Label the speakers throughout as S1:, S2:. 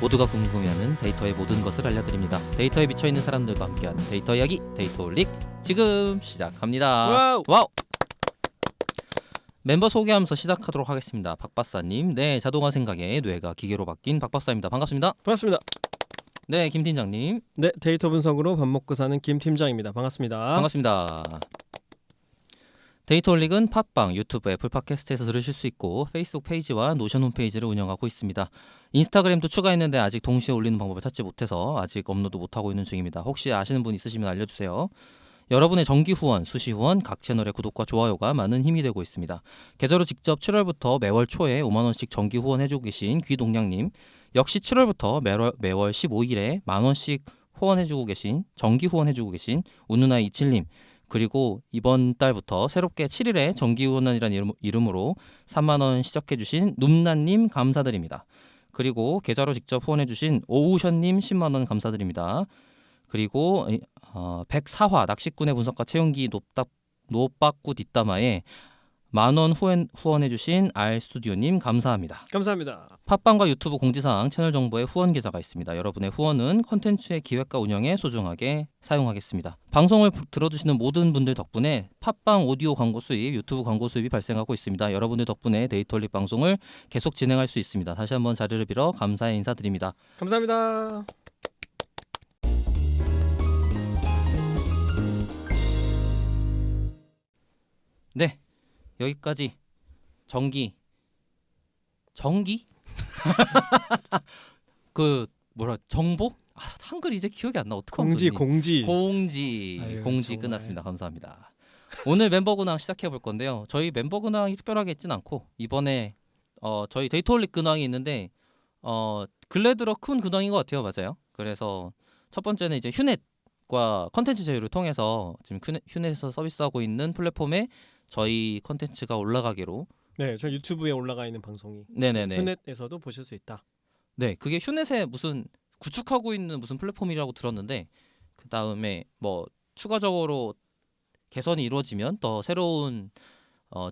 S1: 모두가 궁금해하는 데이터의 모든 것을 알려드립니다. 데이터에 미쳐있는 사람들과 함께하는 데이터 이야기 데이터올릭 지금 시작합니다. 와우! 멤버 소개하면서 시작하도록 하겠습니다. 박박사님, 네, 자동화 생각에 뇌가 기계로 바뀐 박박사입니다. 반갑습니다.
S2: 반갑습니다.
S1: 네, 김 팀장님.
S2: 네, 데이터 분석으로 밥 먹고 사는 김 팀장입니다. 반갑습니다.
S1: 반갑습니다. 데이터올릭은 팟빵, 유튜브, 애플 팟캐스트에서 들으실 수 있고 페이스북 페이지와 노션 홈페이지를 운영하고 있습니다. 인스타그램도 추가했는데 아직 동시에 올리는 방법을 찾지 못해서 아직 업로드 못하고 있는 중입니다. 혹시 아시는 분 있으시면 알려주세요. 여러분의 정기 후원, 수시 후원, 각 채널의 구독과 좋아요가 많은 힘이 되고 있습니다. 계좌로 직접 7월부터 매월 초에 5만원씩 정기 후원해주고 계신 귀동량님, 역시 7월부터 매월 15일에 만원씩 후원해주고 계신, 정기 후원해주고 계신 운누나이 27님, 그리고 이번 달부터 새롭게 7일에 정기후원이라는 이름으로 3만원 시작해주신 눔나님 감사드립니다. 그리고 계좌로 직접 후원해주신 오우션님 10만원 감사드립니다. 그리고 104화 낚시꾼의 분석가 채용기 노빠꾸 뒷담화에 만원 후원해주신 알스튜디오님 감사합니다.
S2: 감사합니다.
S1: 팟빵과 유튜브 공지사항 채널 정보에 후원 계좌가 있습니다. 여러분의 후원은 컨텐츠의 기획과 운영에 소중하게 사용하겠습니다. 방송을 들어주시는 모든 분들 덕분에 팟빵 오디오 광고 수입, 유튜브 광고 수입이 발생하고 있습니다. 여러분들 덕분에 데이터올릭 방송을 계속 진행할 수 있습니다. 다시 한번 자리를 빌어 감사의 인사드립니다.
S2: 감사합니다.
S1: 네, 여기까지 정기 그 정보? 한글 이제 기억이 안 나. 어떡하면
S2: 공지
S1: 아유, 정말. 끝났습니다. 감사합니다. 오늘 멤버 근황 시작해 볼 건데요. 저희 멤버 근황이 특별하게 있진 않고 이번에 저희 데이터올릭 근황이 있는데 근래 들어 큰 근황인 것 같아요. 맞아요. 그래서 첫 번째는 이제 휴넷과 컨텐츠 제휴를 통해서 지금 휴넷에서 서비스하고 있는 플랫폼에 저희 컨텐츠가 올라가기로.
S2: 네, 저 유튜브에 올라가 있는 방송이
S1: 네네네.
S2: 휴넷에서도 보실 수 있다.
S1: 네, 그게 휴넷에 무슨 구축하고 있는 무슨 플랫폼이라고 들었는데 그 다음에 뭐 추가적으로 개선이 이루어지면 더 새로운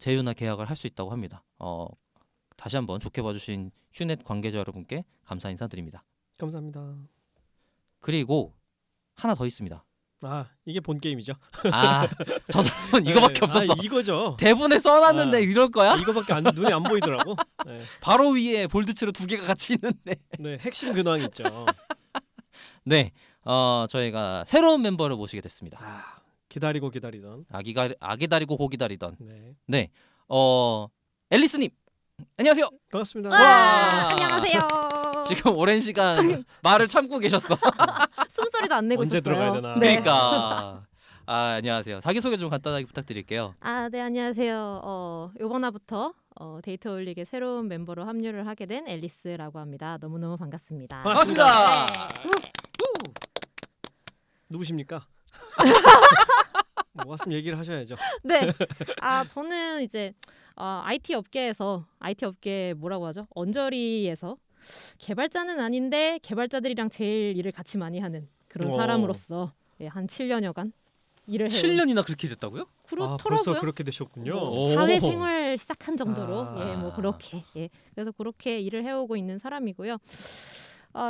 S1: 제휴나 계약을 할 수 있다고 합니다. 다시 한번 좋게 봐주신 휴넷 관계자 여러분께 감사 인사드립니다.
S2: 감사합니다.
S1: 그리고 하나 더 있습니다.
S2: 이게 본 게임이죠.
S1: 저 사람은 이거밖에 없었어.
S2: 이거죠.
S1: 대본에 써놨는데 이럴 거야?
S2: 이거밖에 눈에 안 보이더라고. 네.
S1: 바로 위에 볼드치로 2개가 같이 있는데.
S2: 네, 핵심 근황이 있죠.
S1: 네, 저희가 새로운 멤버를 모시게 됐습니다.
S2: 기다리고 기다리던
S1: 아기 다리고 고 기다리던.
S2: 네,
S1: 앨리스님 안녕하세요.
S2: 반갑습니다.
S1: 와.
S3: 안녕하세요.
S1: 지금 오랜 시간 말을 참고 계셨어.
S3: 숨소리도 안 내고
S2: 언제
S3: 있었어요.
S2: 들어가야 되나.
S3: 네.
S1: 그러니까 안녕하세요. 자기소개 좀 간단하게 부탁드릴게요.
S3: 네, 안녕하세요. 이번 화부터 데이터올릭의 새로운 멤버로 합류를 하게 된 앨리스라고 합니다. 너무너무 반갑습니다.
S1: 반갑습니다.
S3: 네.
S2: 누구십니까? 왔으면 얘기를 하셔야죠.
S3: 네. 저는 이제 IT 업계 뭐라고 하죠? 언저리에서 개발자는 아닌데 개발자들이랑 제일 일을 같이 많이 하는 그런 사람으로서 한 7년여간 일을 해요.
S1: 7년이나 그렇게 됐다고요?
S3: 그렇더라고요.
S2: 벌써 그렇게 되셨군요.
S1: 오.
S3: 사회생활 시작한 정도로
S1: 아.
S3: 그렇게 그래서 그렇게 일을 해오고 있는 사람이고요.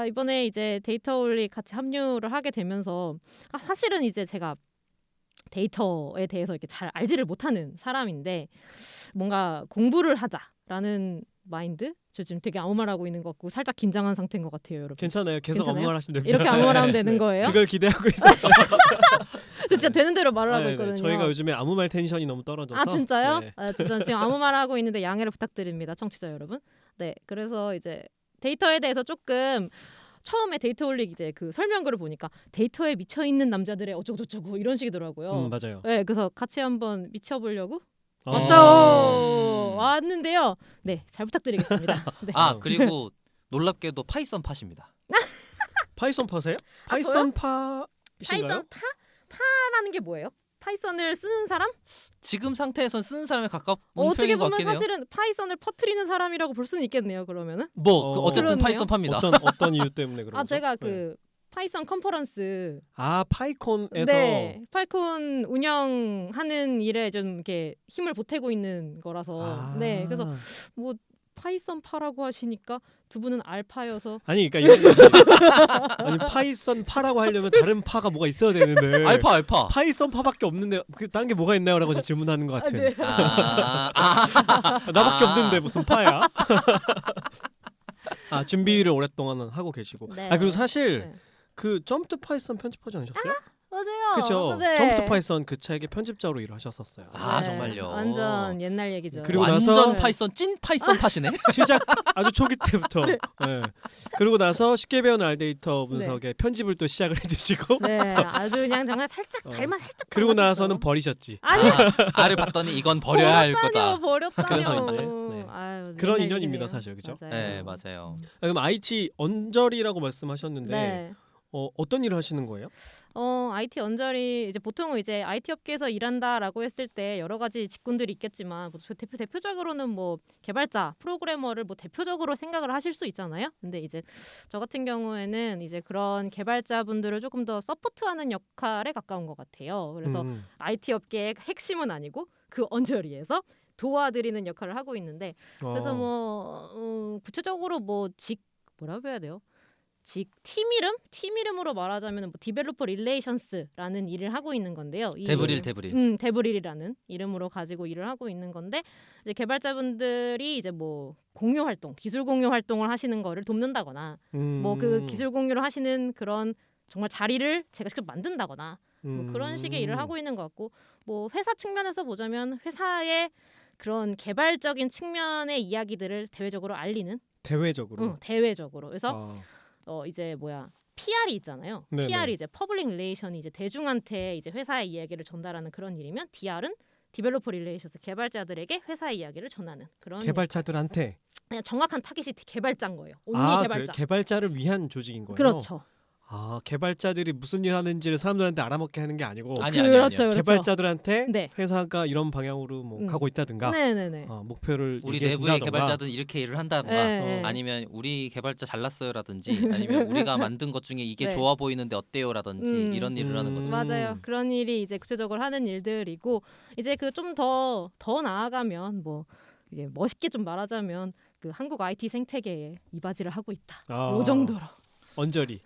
S3: 이번에 이제 데이터올릭 같이 합류를 하게 되면서 사실은 이제 제가 데이터에 대해서 이렇게 잘 알지를 못하는 사람인데 뭔가 공부를 하자라는 마인드? 저 지금 되게 아무 말하고 있는 것 같고 살짝 긴장한 상태인 것 같아요, 여러분.
S2: 괜찮아요. 계속
S3: 괜찮아요?
S2: 아무 말 하시면 됩니다.
S3: 이렇게 아무 말 하면 되는 거예요?
S2: 그걸 기대하고 있었어요.
S3: 진짜 되는 대로 말을 하고
S2: 네,
S3: 있거든요.
S2: 저희가 요즘에 아무 말 텐션이 너무 떨어져서.
S3: 진짜요?
S2: 네.
S3: 진짜 지금 아무 말 하고 있는데 양해를 부탁드립니다, 청취자 여러분. 네, 그래서 이제 데이터에 대해서 조금 처음에 데이터올릭 이제 그 설명글을 보니까 데이터에 미쳐 있는 남자들의 어쩌고저쩌고 이런 식이더라고요.
S2: 맞아요.
S3: 네, 그래서 같이 한번 미쳐보려고
S2: 아.
S3: 왔는데요. 네, 잘 부탁드리겠습니다. 네.
S1: 그리고 놀랍게도 파이썬 팟입니다.
S2: 파이썬 파세요?
S3: 저요?
S2: 파이썬 파이신가요?
S3: 파이썬 파라는 게 뭐예요? 파이썬을 쓰는 사람?
S1: 지금 상태에선 쓰는 사람에 가까운
S3: 어떻게
S1: 편인 것
S3: 보면
S1: 같긴 해요.
S3: 사실은 파이썬을 퍼뜨리는 사람이라고 볼 수는 있겠네요. 그러면은.
S1: 어쨌든
S3: 그렇네요.
S1: 파이썬 팝니다.
S2: 어떤 이유 때문에 그런 거죠?
S3: 제가
S2: 네.
S3: 그 파이썬 컨퍼런스
S2: 파이콘에서
S3: 파이콘 운영하는 일에 좀 이렇게 힘을 보태고 있는 거라서 네, 그래서 뭐 파이썬파라고 하시니까 두 분은 알파여서
S2: 아니 그러니까 이런 거지. 아니 파이썬 파라고 하려면 다른 파가 뭐가 있어야 되는데
S1: 알파.
S2: 파이썬 파밖에 없는데 그 다른 게 뭐가 있나요? 라고 지금 질문하는 것 같은.
S3: 네.
S2: 나밖에
S1: 아.
S2: 없는데 무슨 파야? 준비를 오랫동안 하고 계시고.
S3: 네.
S2: 그리고 사실
S3: 네.
S2: 그 점프 파이썬 편집하지 않으셨어요?
S3: 맞아요.
S2: 그렇죠.
S3: 네.
S2: 점프 파이썬 그 책의 편집자로 일을 하셨었어요.
S1: 아, 정말요?
S3: 완전 옛날 얘기죠.
S2: 그리고
S1: 완전
S2: 나서-
S1: 파이썬 찐 파이썬 파시네.
S2: 시작 아주 초기 때부터. 네. 그리고 나서 쉽게 배우는 알데이터 분석의 편집을 또 시작을 해주시고.
S3: 네, 아주 그냥 정말 살짝
S2: 어.
S3: 발만 살짝.
S2: 그리고
S3: 담았었죠.
S2: 나서는 버리셨지.
S3: 아니
S1: 알을 봤더니 이건 버려야 할 거다.
S3: 버렸다뇨.
S2: 그래서 이제, 네.
S3: 아유,
S2: 그런
S3: 옛날
S2: 인연입니다,
S3: 얘기네요.
S2: 사실, 그죠?
S3: 맞아요.
S1: 네, 맞아요.
S2: 그럼 IT 언저리라고 말씀하셨는데
S3: 네.
S2: 어떤 일을 하시는 거예요?
S3: IT 언저리 이제 보통은 이제 IT 업계에서 일한다라고 했을 때 여러 가지 직군들이 있겠지만 뭐 대표적으로는 뭐 개발자, 프로그래머를 뭐 대표적으로 생각을 하실 수 있잖아요. 근데 이제 저 같은 경우에는 이제 그런 개발자분들을 조금 더 서포트하는 역할에 가까운 것 같아요. 그래서 IT 업계의 핵심은 아니고 그 언저리에서 도와드리는 역할을 하고 있는데 그래서 뭐 구체적으로 뭐라고 해야 돼요? 팀 이름으로 말하자면 뭐 디벨로퍼 릴레이션스라는 일을 하고 있는 건데요.
S1: 데브릴.
S3: 데브릴이라는 이름으로 가지고 일을 하고 있는 건데 이제 개발자분들이 이제 뭐 공유 활동, 기술 공유 활동을 하시는 거를 돕는다거나 뭐 그 기술 공유를 하시는 그런 정말 자리를 제가 직접 만든다거나 뭐 그런 식의 일을 하고 있는 것 같고 뭐 회사 측면에서 보자면 회사의 그런 개발적인 측면의 이야기들을 대외적으로 알리는
S2: 대외적으로.
S3: 대외적으로. 그래서 이제 PR이 있잖아요.
S2: 네네.
S3: PR이 이제 퍼블릭 릴레이션이 이제 대중한테 이제 회사의 이야기를 전달하는 그런 일이면 DR은 디벨로퍼 릴레이션스 개발자들에게 회사의 이야기를 전하는 그런
S2: 개발자들한테.
S3: 그냥 정확한 타깃이 개발자인 거예요. 온리
S2: 그래,
S3: 개발자.
S2: 개발자를 위한 조직인 거예요.
S3: 그렇죠.
S2: 개발자들이 무슨 일 하는지를 사람들한테 알아먹게 하는 게 아니고
S1: 아니.
S3: 그렇죠.
S2: 개발자들한테
S3: 네.
S2: 회사가 이런 방향으로 가고 있다든가
S3: 네네네.
S2: 목표를
S1: 우리
S2: 얘기해
S1: 내부의
S2: 준다던가.
S1: 개발자들은 이렇게 일을 한다던가
S3: 네.
S1: 아니면 우리 개발자 잘났어요라든지 아니면 우리가 만든 것 중에 이게
S3: 네.
S1: 좋아 보이는데 어때요라든지 이런 일을 하는 거죠.
S3: 맞아요. 그런 일이 이제 구체적으로 하는 일들이고 이제 그 좀 더 나아가면 뭐 이게 멋있게 좀 말하자면 그 한국 IT 생태계에 이바지를 하고 있다. 그 정도로.
S2: 언저리.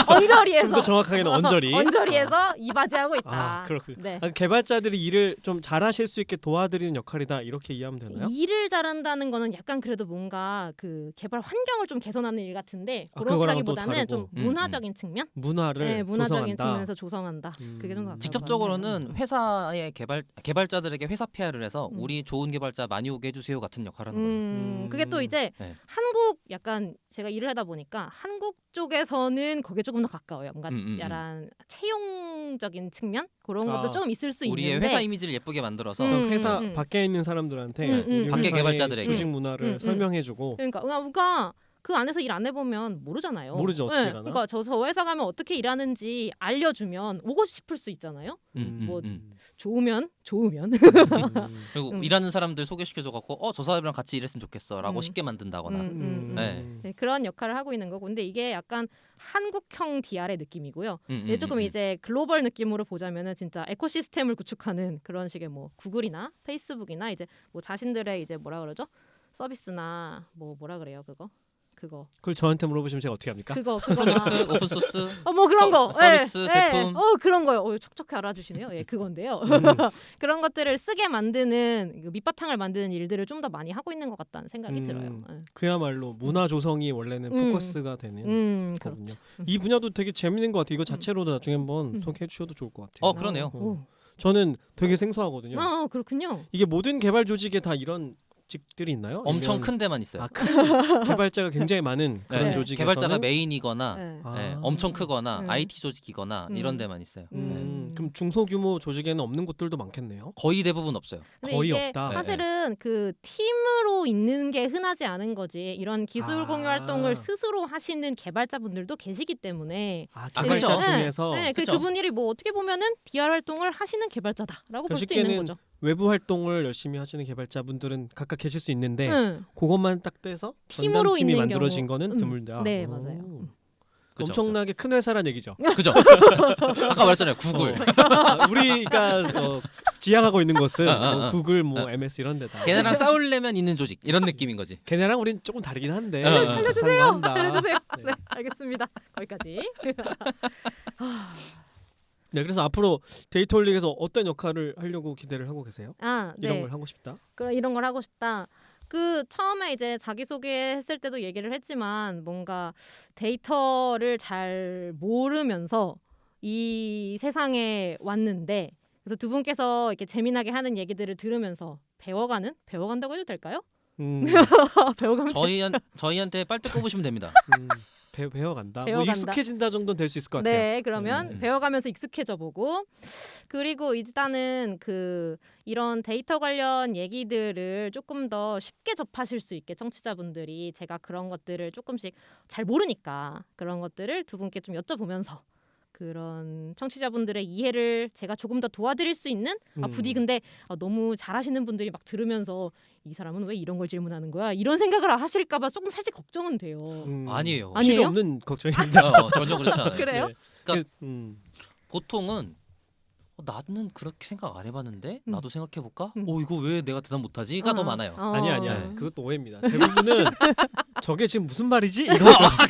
S3: 언저리에서
S2: 좀 더 정확하게는 언저리.
S3: 언저리에서 이바지하고 있다.
S2: 그렇군요.
S3: 네.
S2: 개발자들이 일을 좀 잘하실 수 있게 도와드리는 역할이다 이렇게 이해하면 되나요?
S3: 일을 잘한다는 거는 약간 그래도 뭔가 그 개발 환경을 좀 개선하는 일 같은데
S2: 그거랑은 또
S3: 그렇다기보다는 좀
S2: 다르고.
S3: 문화적인 측면,
S2: 문화를
S3: 문화적인
S2: 조성한다.
S3: 측면에서 조성한다. 그게 좀
S1: 직접적으로는 회사의 개발자들에게 회사 PR을 해서
S3: 음.
S1: 우리 좋은 개발자 많이 오게 해주세요 같은 역할을 하는 거예요.
S3: 그게 또 이제
S1: 네.
S3: 한국 약간 제가 일을 하다 보니까 한국 쪽에서는 거기에 조금 더 가까워요. 뭔가 약간 채용적인 측면 그런 것도 조금 있을 수
S1: 우리의
S3: 있는데
S1: 회사 이미지를 예쁘게 만들어서
S2: 그럼 회사 밖에 있는 사람들한테 우리
S1: 밖에
S2: 회사의
S1: 개발자들에게.
S2: 조직 문화를 설명해주고.
S3: 그러니까 우리가 그 안에서 일 안 해보면 모르잖아요.
S2: 모르죠, 어떻게 일하나?
S3: 그러니까 저 회사 가면 어떻게 일하는지 알려주면 오고 싶을 수 있잖아요. 좋으면
S1: 그리고 일하는 사람들 소개시켜줘 갖고 저 사람이랑 같이 일했으면 좋겠어라고 쉽게 만든다거나.
S3: 네, 그런 역할을 하고 있는 거고 근데 이게 약간 한국형 DR의 느낌이고요. 조금 이제 글로벌 느낌으로 보자면은 진짜 에코시스템을 구축하는 그런 식의 뭐 구글이나 페이스북이나 이제 뭐 자신들의 이제 뭐라 그러죠? 서비스나 뭐라 그래요
S2: 그걸 저한테 물어보시면 제가 어떻게 합니까?
S1: 프로젝트, 오픈 소스,
S3: 뭐 그런 거
S1: 서비스, 제품.
S3: 그런 거요. 척척히 알아주시네요. 그건데요. 그런 것들을 쓰게 만드는 밑바탕을 만드는 일들을 좀 더 많이 하고 있는 것 같다는 생각이 들어요.
S2: 그야말로 문화 조성이 원래는 포커스가 되는 거군요.
S3: 그렇죠.
S2: 이 분야도 되게 재밌는 것 같아요. 이거 자체로도 나중에 한번 소개해 주셔도 좋을 것 같아요.
S1: 그러네요.
S2: 저는 되게 생소하거든요.
S3: 그렇군요.
S2: 이게 모든 개발 조직에 다 이런 직들이 있나요?
S1: 엄청
S2: 아니면-
S1: 큰 데만 있어요.
S2: 개발자가 굉장히 많은 그런
S1: 네,
S2: 조직에서는
S1: 개발자가 메인이거나
S3: 네.
S1: 엄청 크거나 IT 조직이거나 이런 데만 있어요.
S2: 그럼 중소규모 조직에는 없는 곳들도 많겠네요.
S1: 거의 대부분 없어요.
S3: 근데
S2: 거의
S3: 이게
S2: 없다.
S3: 사실은 그 팀으로 있는 게 흔하지 않은 거지. 이런 기술 공유 활동을 스스로 하시는 개발자분들도 계시기 때문에
S2: 개발자
S1: 그쵸.
S2: 중에서
S1: 그쵸.
S3: 그분들이 뭐 어떻게 보면은 DR 활동을 하시는 개발자다라고 볼 수도 있는
S2: 쉽게는
S3: 거죠.
S2: 외부 활동을 열심히 하시는 개발자분들은 각각 계실 수 있는데
S3: 응.
S2: 그것만 딱 떼서
S3: 팀으로
S2: 전담팀이
S3: 있는
S2: 만들어진
S3: 경우.
S2: 거는 드물다.
S3: 네, 맞아요.
S1: 그죠,
S2: 엄청나게 큰 회사란 얘기죠.
S1: 그죠? 아까 말했잖아요. 구글.
S2: 우리가 지향하고 있는 곳은 뭐 구글, 뭐
S1: 어.
S2: MS 이런 데다.
S1: 걔네랑 싸우려면 있는 조직 이런 느낌인 거지.
S2: 걔네랑 우린 조금 다르긴 한데.
S3: 살려주세요.
S2: 한다.
S3: 알려주세요.
S2: 네.
S3: 네, 알겠습니다. 거기까지.
S2: 네, 그래서 앞으로 데이터홀릭에서 어떤 역할을 하려고 기대를 하고 계세요?
S3: 아, 네.
S2: 이런 걸 하고 싶다.
S3: 그럼 이런 걸 하고 싶다. 그 처음에 이제 자기소개했을 때도 얘기를 했지만 뭔가 데이터를 잘 모르면서 이 세상에 왔는데 그래서 두 분께서 이렇게 재미나게 하는 얘기들을 들으면서 배워간다고 해도 될까요? 배워가면
S1: 저희한테 빨대 꼽으시면 됩니다.
S2: 배워간다. 뭐
S3: 배워간다.
S2: 익숙해진다 정도는 될 수 있을 것 같아요.
S3: 네, 그러면
S1: 음.
S3: 배워가면서 익숙해져 보고 그리고 일단은 그 이런 데이터 관련 얘기들을 조금 더 쉽게 접하실 수 있게 청취자분들이 제가 그런 것들을 조금씩 잘 모르니까 그런 것들을 두 분께 좀 여쭤보면서 그런 청취자분들의 이해를 제가 조금 더 도와드릴 수 있는 부디 근데 너무 잘하시는 분들이 막 들으면서 이 사람은 왜 이런 걸 질문하는 거야 이런 생각을 하실까 봐 조금 살짝 걱정은 돼요.
S1: 아니에요.
S3: 아니에요?
S2: 필요 없는 걱정입니다.
S1: 전혀 그렇지 않아요.
S3: 그래요?
S2: 네.
S1: 그러니까 보통은 나는 그렇게 생각 안 해봤는데 나도 생각해볼까? 이거 왜 내가 대답 못하지?가 더 많아요.
S2: 아니야.
S1: 네.
S2: 그것도 오해입니다. 대부분은 저게 지금 무슨 말이지?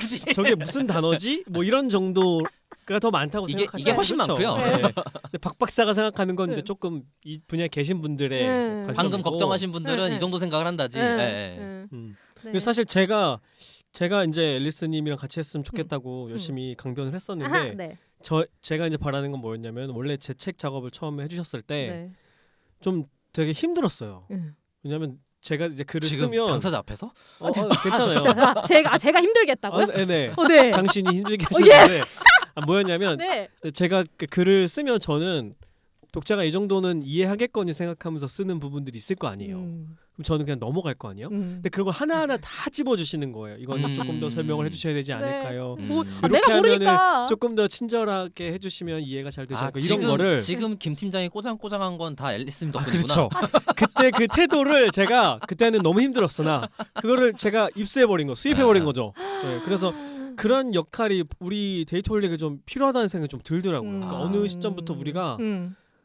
S1: 그치?
S2: 저게 무슨 단어지? 뭐 이런 정도가 더 많다고
S1: 이게
S2: 생각하시죠.
S1: 훨씬 많고요.
S2: 네. 근데 박 박사가 생각하는 건 이제
S3: 네.
S2: 조금 이 분야에 계신 분들의
S3: 네.
S2: 관점이고.
S1: 방금 걱정하신 분들은
S3: 네.
S1: 이 정도 생각을 한다지.
S3: 네.
S1: 예, 예.
S3: 네.
S2: 음.
S3: 네.
S2: 근데 사실 제가 이제 앨리스님이랑 같이 했으면 좋겠다고 열심히 강변을 했었는데
S3: 아하, 네.
S2: 제가 이제 바라는 건 뭐였냐면 원래 제 책 작업을 처음에 해주셨을 때
S3: 네.
S2: 좀 되게 힘들었어요.
S3: 음.
S2: 왜냐하면 제가 이제 글을
S1: 지금
S2: 쓰면
S1: 당사자 앞에서?
S2: 괜찮아요.
S3: 제가 힘들겠다고요?
S2: 네네.
S3: 네.
S2: 당신이 힘들게
S3: 예.
S2: 하시는데 뭐였냐면
S3: 네.
S2: 제가 그 글을 쓰면 저는 독자가 이 정도는 이해하겠거니 생각하면서 쓰는 부분들이 있을 거 아니에요. 그럼 저는 그냥 넘어갈 거 아니에요. 근데 그런 거 하나하나 다 집어주시는 거예요. 이거는 조금 더 설명을 해주셔야 되지 않을까요? 이렇게
S3: 내가 모르니까.
S2: 조금 더 친절하게 해주시면 이해가 잘 되지 않을까
S1: 지금,
S2: 이런 거를
S1: 지금 김 팀장이 꼬장꼬장한 건 다 앨리스님 덕분이구나.
S2: 그렇죠. 그때 그 태도를 제가 그때는 너무 힘들었으나 그거를 제가 입수해버린 거, 수입해버린 거죠. 네, 그래서 그런 역할이 우리 데이터홀릭에 좀 필요하다는 생각이 좀 들더라고요. 그러니까 어느 시점부터 우리가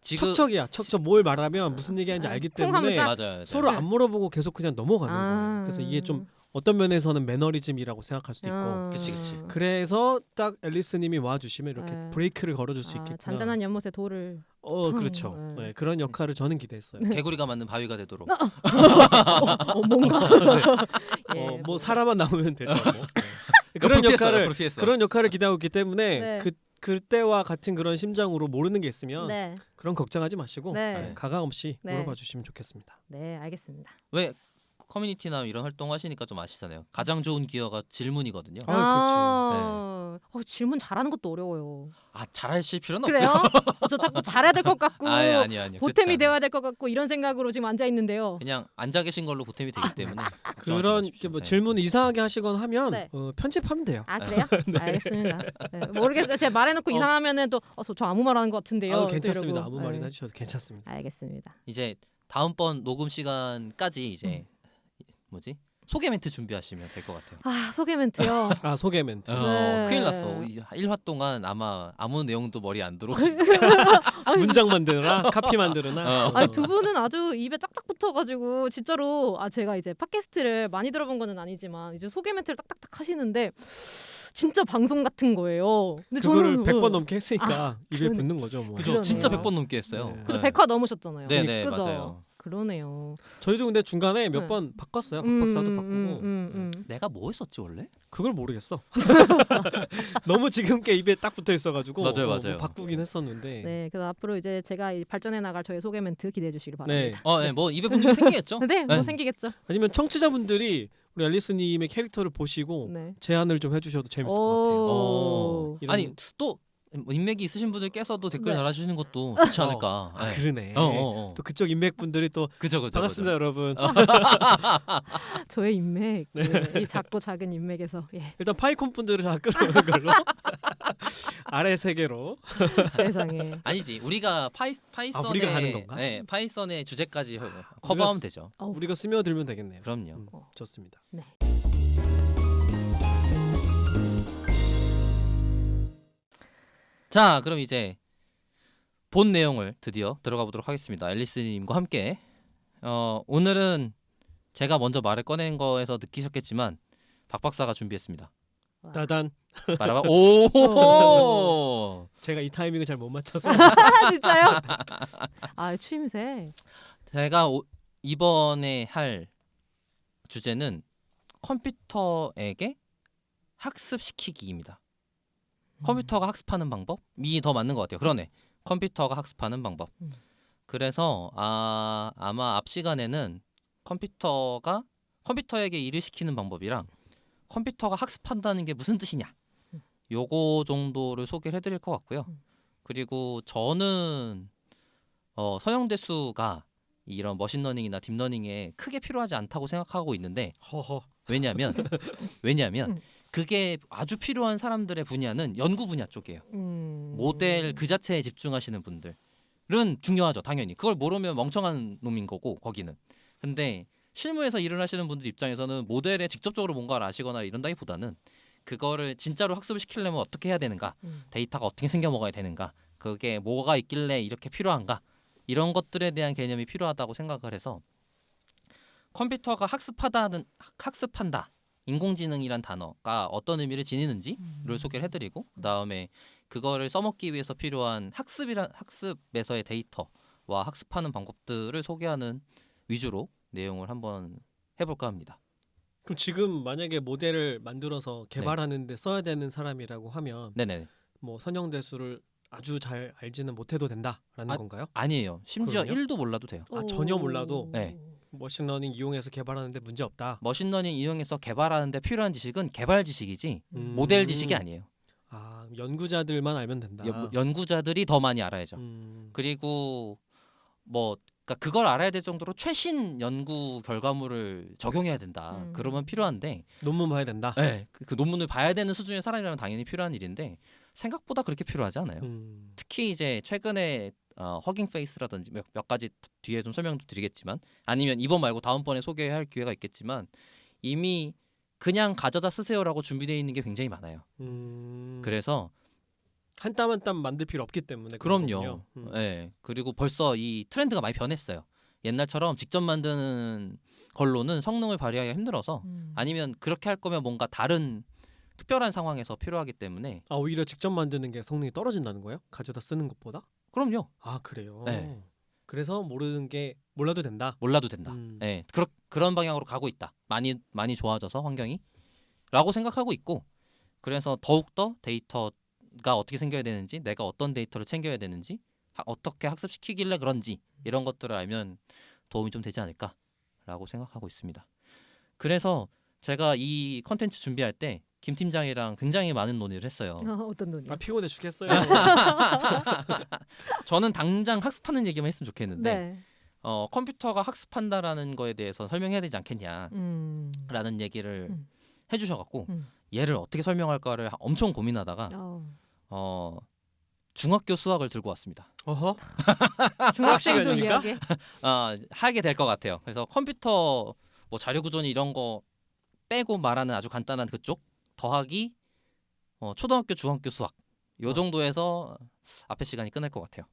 S1: 지금
S2: 척척 뭘 말하면 무슨 얘기하는지 알기 때문에
S1: 맞아요.
S2: 서로 안 물어보고 계속 그냥 넘어가는 거예요. 그래서 이게 좀 어떤 면에서는 매너리즘이라고 생각할 수도 있고
S1: 그치.
S2: 그래서 딱 앨리스님이 와주시면 이렇게
S3: 네.
S2: 브레이크를 걸어줄 수 있겠구나.
S3: 잔잔한 연못에 돌을
S2: 그렇죠. 네, 그런 역할을 저는 기대했어요.
S1: 개구리가 맞는 바위가 되도록.
S3: 뭔가
S2: 뭐 사람만 나오면 되죠. 뭐. 네.
S1: 그런
S2: 그런 역할을 기대하고 있기 때문에
S3: 네.
S2: 그때와 같은 그런 심정으로 모르는 게 있으면
S3: 네.
S2: 그런 걱정하지 마시고
S3: 네.
S2: 가감 없이
S3: 네.
S2: 물어봐 주시면 좋겠습니다.
S3: 네, 알겠습니다.
S1: 왜 커뮤니티나 이런 활동하시니까 좀 아시잖아요. 가장 좋은 기회가 질문이거든요.
S3: 질문 잘하는 것도 어려워요.
S1: 잘하실 필요는
S3: 그래요?
S1: 없고요.
S3: 저 자꾸 잘해야 될 것 같고
S1: 아니요.
S3: 보탬이 되어야 될 것 같고 이런 생각으로 지금 앉아 있는데요.
S1: 그냥 앉아 계신 걸로 보탬이 되기 때문에
S2: 그런 뭐 질문 이상하게 하시거나 하면
S3: 네.
S2: 편집하면 돼요.
S3: 그래요? 알겠습니다. 네, 모르겠어요. 제가 말해놓고 이상하면은 또 저 아무 말 하는 것 같은데요.
S2: 괜찮습니다.
S3: 이러고.
S2: 아무 말이나 해주셔도 괜찮습니다.
S3: 알겠습니다.
S1: 이제 다음번 녹음 시간까지 이제 소개 멘트 준비하시면 될 것 같아요.
S3: 소개 멘트요.
S2: 소개 멘트.
S3: 네.
S1: 큰일 났어. 1화 동안 아마 아무 내용도 머리에 안 들어오실
S2: 문장 만드느라 카피 만드느라.
S3: 두 분은 아주 입에 짝짝 붙어가지고 진짜로 제가 이제 팟캐스트를 많이 들어본 거는 아니지만 이제 소개 멘트를 딱딱딱 하시는데 진짜 방송 같은 거예요. 근데
S2: 그거를
S3: 저는
S2: 100번 넘게 했으니까 입에 붙는 거죠. 뭐.
S1: 그죠?
S3: 그러네요.
S1: 진짜 100번 넘게 했어요.
S2: 네.
S3: 그죠? 100화 넘으셨잖아요.
S1: 네네
S3: 그죠?
S1: 맞아요.
S3: 그러네요.
S2: 저희도 근데 중간에 몇
S3: 네.
S2: 번 바꿨어요. 박 박사도 바꾸고.
S1: 내가 뭐 했었지 원래?
S2: 그걸 모르겠어. 너무 지금께 입에 딱 붙어 있어가지고
S1: 맞아요.
S2: 뭐 바꾸긴 했었는데.
S3: 네, 그래서 앞으로 이제 제가 발전해 나갈 저의 소개 멘트 기대해 주시길 바랍니다.
S1: 네. 뭐 입에 붙는 게 생기겠죠?
S3: 네, 뭐
S1: 네.
S3: 생기겠죠.
S2: 아니면 청취자분들이 우리 앨리스님의 캐릭터를 보시고
S3: 네.
S2: 제안을 좀 해주셔도 재밌을 것 같아요. 이런-
S1: 아니 또 인맥이 있으신 분들께서도 댓글
S3: 네.
S1: 달아주시는 것도 좋지 않을까. 네.
S2: 그러네.
S1: 어.
S2: 또 그쪽 인맥분들이 또
S1: 그죠.
S2: 반갑습니다, 여러분.
S3: 저의 인맥, 이 작고 작은 인맥에서
S2: 일단 파이콘 분들을 다 끌어오는 걸로 아래 세계로.
S3: 세상에.
S1: 아니지. 우리가 파이썬의
S2: 우리가 하는 건가?
S1: 네, 파이썬의 주제까지 커버하면 되죠.
S2: 우리가 스며들면 되겠네요.
S1: 그럼요.
S2: 좋습니다.
S3: 네.
S1: 자, 그럼 이제 본 내용을 드디어 들어가 보도록 하겠습니다. 앨리스님과 함께 오늘은 제가 먼저 말을 꺼낸 거에서 느끼셨겠지만 박 박사가 준비했습니다.
S3: 와.
S2: 따단.
S1: 말아봐. 오.
S2: 제가 이 타이밍을 잘 못 맞춰서.
S3: 아, 진짜요? 아, 추임새.
S1: 제가 이번에 할 주제는 컴퓨터에게 학습시키기입니다. 컴퓨터가 학습하는 방법이 더 맞는 것 같아요. 그러네. 컴퓨터가 학습하는 방법. 그래서 아마 앞 시간에는 컴퓨터에게 일을 시키는 방법이랑 컴퓨터가 학습한다는 게 무슨 뜻이냐 요거 정도를 소개를 해드릴 것 같고요. 그리고 저는 선형대수가 이런 머신러닝이나 딥러닝에 크게 필요하지 않다고 생각하고 있는데
S2: 허허.
S1: 왜냐하면 그게 아주 필요한 사람들의 분야는 연구 분야 쪽이에요. 모델 그 자체에 집중하시는 분들은 중요하죠. 당연히 그걸 모르면 멍청한 놈인 거고 거기는. 근데 실무에서 일을 하시는 분들 입장에서는 모델에 직접적으로 뭔가를 아시거나 이런다기보다는 그거를 진짜로 학습을 시키려면 어떻게 해야 되는가, 데이터가 어떻게 생겨 먹어야 되는가, 그게 뭐가 있길래 이렇게 필요한가, 이런 것들에 대한 개념이 필요하다고 생각을 해서 컴퓨터가 학습한다, 인공지능이란 단어가 어떤 의미를 지니는지를 소개를 해드리고, 그다음에 그거를 써먹기 위해서 필요한 학습에서의 데이터와 학습하는 방법들을 소개하는 위주로 내용을 한번 해볼까 합니다.
S2: 그럼 지금 만약에 모델을 만들어서 개발하는데 써야 되는 사람이라고 하면
S1: 네네.
S2: 뭐 선형대수를 아주 잘 알지는 못해도 된다라는 건가요?
S1: 아니에요. 심지어
S2: 그러면요?
S1: 1도 몰라도 돼요.
S2: 전혀 몰라도?
S1: 네.
S2: 머신러닝 이용해서 개발하는데 문제 없다.
S1: 머신러닝 이용해서 개발하는데 필요한 지식은 개발 지식이지 모델 지식이 아니에요.
S2: 연구자들만 알면 된다.
S1: 연구자들이 더 많이 알아야죠. 그리고 그러니까 그걸 알아야 될 정도로 최신 연구 결과물을 적용해야 된다. 그러면 필요한데
S2: 논문 봐야 된다.
S1: 네, 그 논문을 봐야 되는 수준의 사람이라면 당연히 필요한 일인데 생각보다 그렇게 필요하지 않아요. 특히 이제 최근에 허깅 페이스라든지 몇 가지 뒤에 좀 설명도 드리겠지만, 아니면 이번 말고 다음번에 소개할 기회가 있겠지만, 이미 그냥 가져다 쓰세요라고 준비되어 있는 게 굉장히 많아요. 그래서
S2: 한 땀 한 땀 만들 필요 없기 때문에.
S1: 그럼요. 네, 그리고 벌써 이 트렌드가 많이 변했어요. 옛날처럼 직접 만드는 걸로는 성능을 발휘하기가 힘들어서, 아니면 그렇게 할 거면 뭔가 다른 특별한 상황에서 필요하기 때문에.
S2: 오히려 직접 만드는 게 성능이 떨어진다는 거예요? 가져다 쓰는 것보다?
S1: 그럼요.
S2: 그래요.
S1: 네.
S2: 그래서 몰라도 된다.
S1: 몰라도 된다. 네, 그런 방향으로 가고 있다. 많이 좋아져서 환경이라고 생각하고 있고, 그래서 더욱더 데이터가 어떻게 생겨야 되는지, 내가 어떤 데이터를 챙겨야 되는지, 어떻게 학습시키길래 그런지 이런 것들을 알면 도움이 좀 되지 않을까라고 생각하고 있습니다. 그래서 제가 이 컨텐츠 준비할 때 김 팀장이랑 굉장히 많은 논의를 했어요.
S3: 어떤 논의?
S2: 피곤해 죽겠어요.
S1: 저는 당장 학습하는 얘기만 했으면 좋겠는데
S3: 네.
S1: 컴퓨터가 학습한다라는 거에 대해서 설명해야 되지 않겠냐라는 얘기를 해주셔갖고 얘를 어떻게 설명할까를 엄청 고민하다가 중학교 수학을 들고 왔습니다.
S2: 어허.
S3: 중학생도
S2: 시간입니까?
S3: 이야기.
S1: 하게 될 것 같아요. 그래서 컴퓨터 자료 구조니 이런 거 빼고 말하는 아주 간단한 그쪽 더하기 초등학교 중학교 수학 요 정도에서 앞에 시간이 끝날 것 같아요.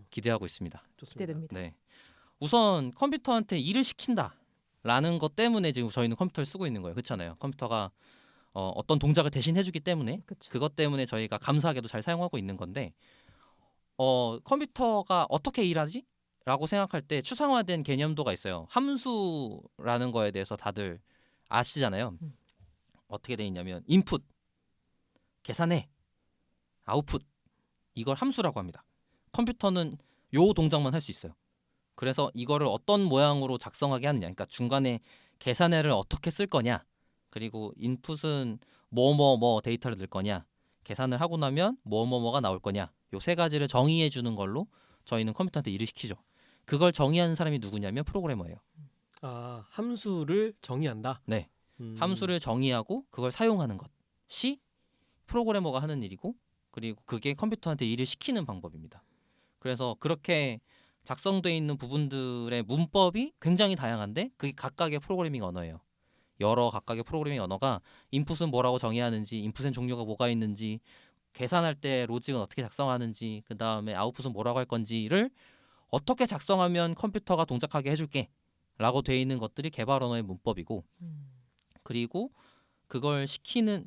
S1: 기대하고 있습니다.
S2: 좋습니다.
S3: 기대됩니다.
S1: 네. 우선 컴퓨터한테 일을 시킨다라는 것 때문에 지금 저희는 컴퓨터를 쓰고 있는 거예요. 그렇잖아요. 컴퓨터가 어떤 동작을 대신 해주기 때문에
S3: 그쵸.
S1: 그것 때문에 저희가 감사하게도 잘 사용하고 있는 건데 컴퓨터가 어떻게 일하지? 라고 생각할 때 추상화된 개념도가 있어요. 함수라는 거에 대해서 다들 아시잖아요. 어떻게 돼 있냐면 인풋, 계산해, 아웃풋, 이걸 함수라고 합니다. 컴퓨터는 요 동작만 할 수 있어요. 그래서 이거를 어떤 모양으로 작성하게 하느냐, 그러니까 중간에 계산해를 어떻게 쓸 거냐, 그리고 인풋은 뭐 데이터를 넣을 거냐, 계산을 하고 나면 뭐가 나올 거냐, 요 세 가지를 정의해 주는 걸로 저희는 컴퓨터한테 일을 시키죠. 그걸 정의하는 사람이 누구냐면 프로그래머예요.
S2: 함수를 정의한다.
S1: 네. 함수를 정의하고 그걸 사용하는 것이 프로그래머가 하는 일이고, 그리고 그게 컴퓨터한테 일을 시키는 방법입니다. 그래서 그렇게 작성되어 있는 부분들의 문법이 굉장히 다양한데 그게 각각의 프로그래밍 언어예요. 여러 각각의 프로그래밍 언어가 인풋은 뭐라고 정의하는지, 인풋의 종류가 뭐가 있는지, 계산할 때 로직은 어떻게 작성하는지, 그 다음에 아웃풋은 뭐라고 할 건지를 어떻게 작성하면 컴퓨터가 동작하게 해줄게 라고 돼 있는 것들이 개발 언어의 문법이고, 그리고 그걸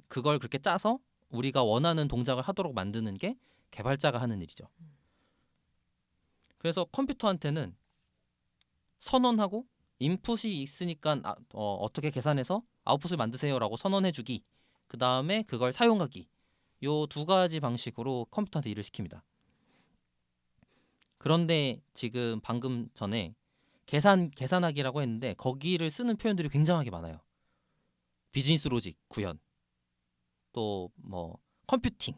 S1: 그렇게 짜서 우리가 원하는 동작을 하도록 만드는 게 개발자가 하는 일이죠. 그래서 컴퓨터한테는 선언하고 인풋이 있으니까 어떻게 계산해서 아웃풋을 만드세요라고 선언해주기, 그 다음에 그걸 사용하기, 요 두 가지 방식으로 컴퓨터한테 일을 시킵니다. 그런데 지금 방금 전에 계산하기라고 했는데 거기를 쓰는 표현들이 굉장하게 많아요. 비즈니스 로직 구현, 또 뭐 컴퓨팅,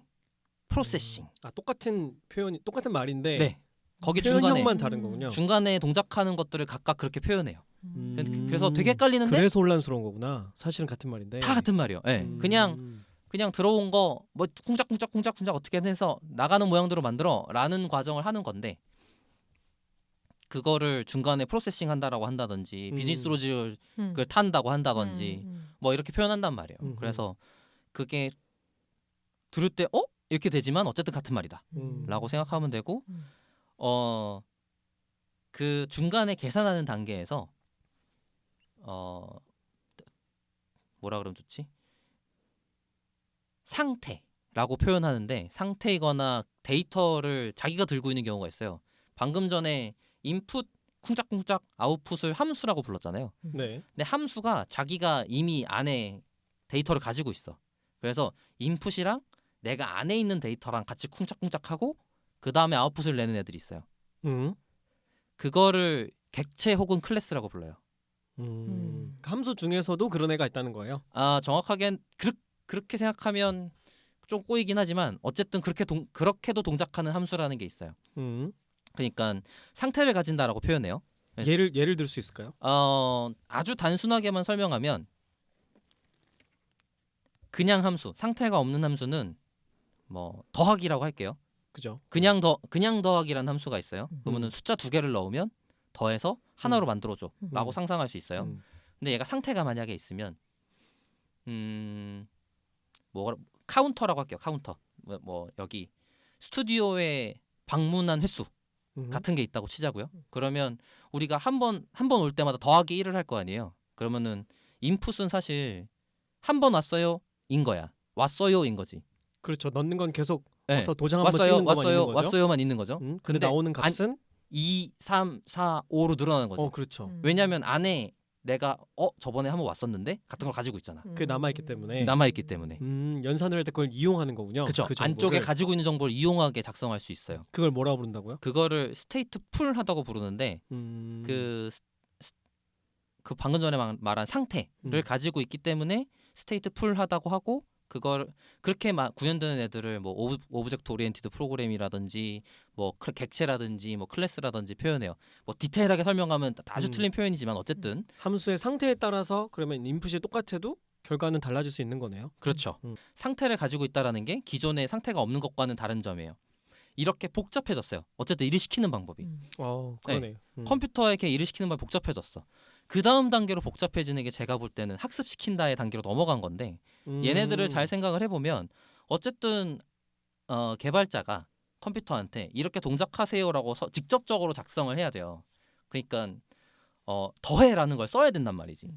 S1: 프로세싱.
S2: 똑같은 표현이 똑같은 말인데
S1: 네. 거기
S2: 표현형만 다른 거군요.
S1: 중간에 동작하는 것들을 각각 그렇게 표현해요.
S2: 음.
S1: 그래서 되게 헷갈리는데
S2: 그래서 혼란스러운 거구나. 사실은 같은 말인데.
S1: 다 같은 말이에요. 네. 그냥 들어온 거 뭐 쿵짝쿵짝 어떻게 해서 나가는 모양대로 만들어라는 과정을 하는 건데, 그거를 중간에 프로세싱 한다라고 한다든지 비즈니스 로직을 탄다고 한다든지 뭐 이렇게 표현한단 말이에요. 그래서 그게 들을 때 이렇게 되지만 어쨌든 같은 말이다라고 생각하면 되고, 그 중간에 계산하는 단계에서 뭐라 그러면 좋지? 상태라고 표현하는데, 상태이거나 데이터를 자기가 들고 있는 경우가 있어요. 방금 전에 인풋 쿵짝쿵짝 아웃풋을 함수라고 불렀잖아요.
S2: 네.
S1: 근데 함수가 자기가 이미 안에 데이터를 가지고 있어. 그래서 인풋이랑 내가 안에 있는 데이터랑 같이 쿵짝쿵짝하고 그 다음에 아웃풋을 내는 애들이 있어요. 그거를 객체 혹은 클래스라고 불러요.
S2: 함수 중에서도 그런 애가 있다는 거예요?
S1: 정확하게는 그렇게 생각하면 좀 꼬이긴 하지만 어쨌든 그렇게도 동작하는 함수라는 게 있어요. 그러니까 상태를 가진다라고 표현해요.
S2: 예를 들 수 있을까요?
S1: 아주 단순하게만 설명하면, 그냥 함수, 상태가 없는 함수는 뭐 더하기라고 할게요.
S2: 그죠?
S1: 그냥 더하기라는 함수가 있어요. 그러면은 숫자 2개를 넣으면 더해서 하나로 만들어줘라고 상상할 수 있어요. 근데 얘가 상태가 만약에 있으면 카운터라고 할게요. 카운터. 뭐 여기 스튜디오에 방문한 횟수 같은 게 있다고 치자고요. 그러면 우리가 한 번 올 때마다 더하기 1을 할 거 아니에요. 그러면은 인풋은 사실 한 번 왔어요 인 거야. 왔어요인 거지.
S2: 그렇죠. 넣는 건 계속
S1: 네.
S2: 와서 도장 한번 찍는 것만 있는 거죠.
S1: 왔어요만 있는 거죠.
S2: 근데 나오는 값은
S1: 2, 3, 4, 5로 늘어나는 거죠.
S2: 그렇죠.
S1: 왜냐하면 안에 내가 저번에 한번 왔었는데 같은 걸 가지고 있잖아.
S2: 그게 남아있기 때문에.
S1: 남아있기 때문에.
S2: 연산을 할 때 그걸 이용하는 거군요.
S1: 그렇죠.
S2: 그
S1: 안쪽에 가지고 있는 정보를 이용하게 작성할 수 있어요.
S2: 그걸 뭐라고 부른다고요?
S1: 그거를 스테이트 풀 하다고 부르는데, 그 방금 전에 말한 상태를 가지고 있기 때문에 스테이트 풀 하다고 하고, 그걸 그렇게 구현되는 애들을 뭐 오브젝트 오리엔티드 프로그램이라든지 뭐 객체라든지 뭐 클래스라든지 표현해요. 뭐 디테일하게 설명하면 아주 틀린 표현이지만 어쨌든
S2: 함수의 상태에 따라서 그러면 인풋이 똑같아도 결과는 달라질 수 있는 거네요.
S1: 그렇죠. 상태를 가지고 있다라는 게 기존의 상태가 없는 것과는 다른 점이에요. 이렇게 복잡해졌어요. 어쨌든 일을 시키는 방법이.
S2: 그러네요.
S1: 컴퓨터에 이렇게 일을 시키는 방법이 복잡해졌어. 그 다음 단계로 복잡해지는 게 제가 볼 때는 학습시킨다의 단계로 넘어간 건데, 얘네들을 잘 생각을 해보면 어쨌든 개발자가 컴퓨터한테 이렇게 동작하세요라고 직접적으로 작성을 해야 돼요. 그러니까 더해라는 걸 써야 된단 말이지.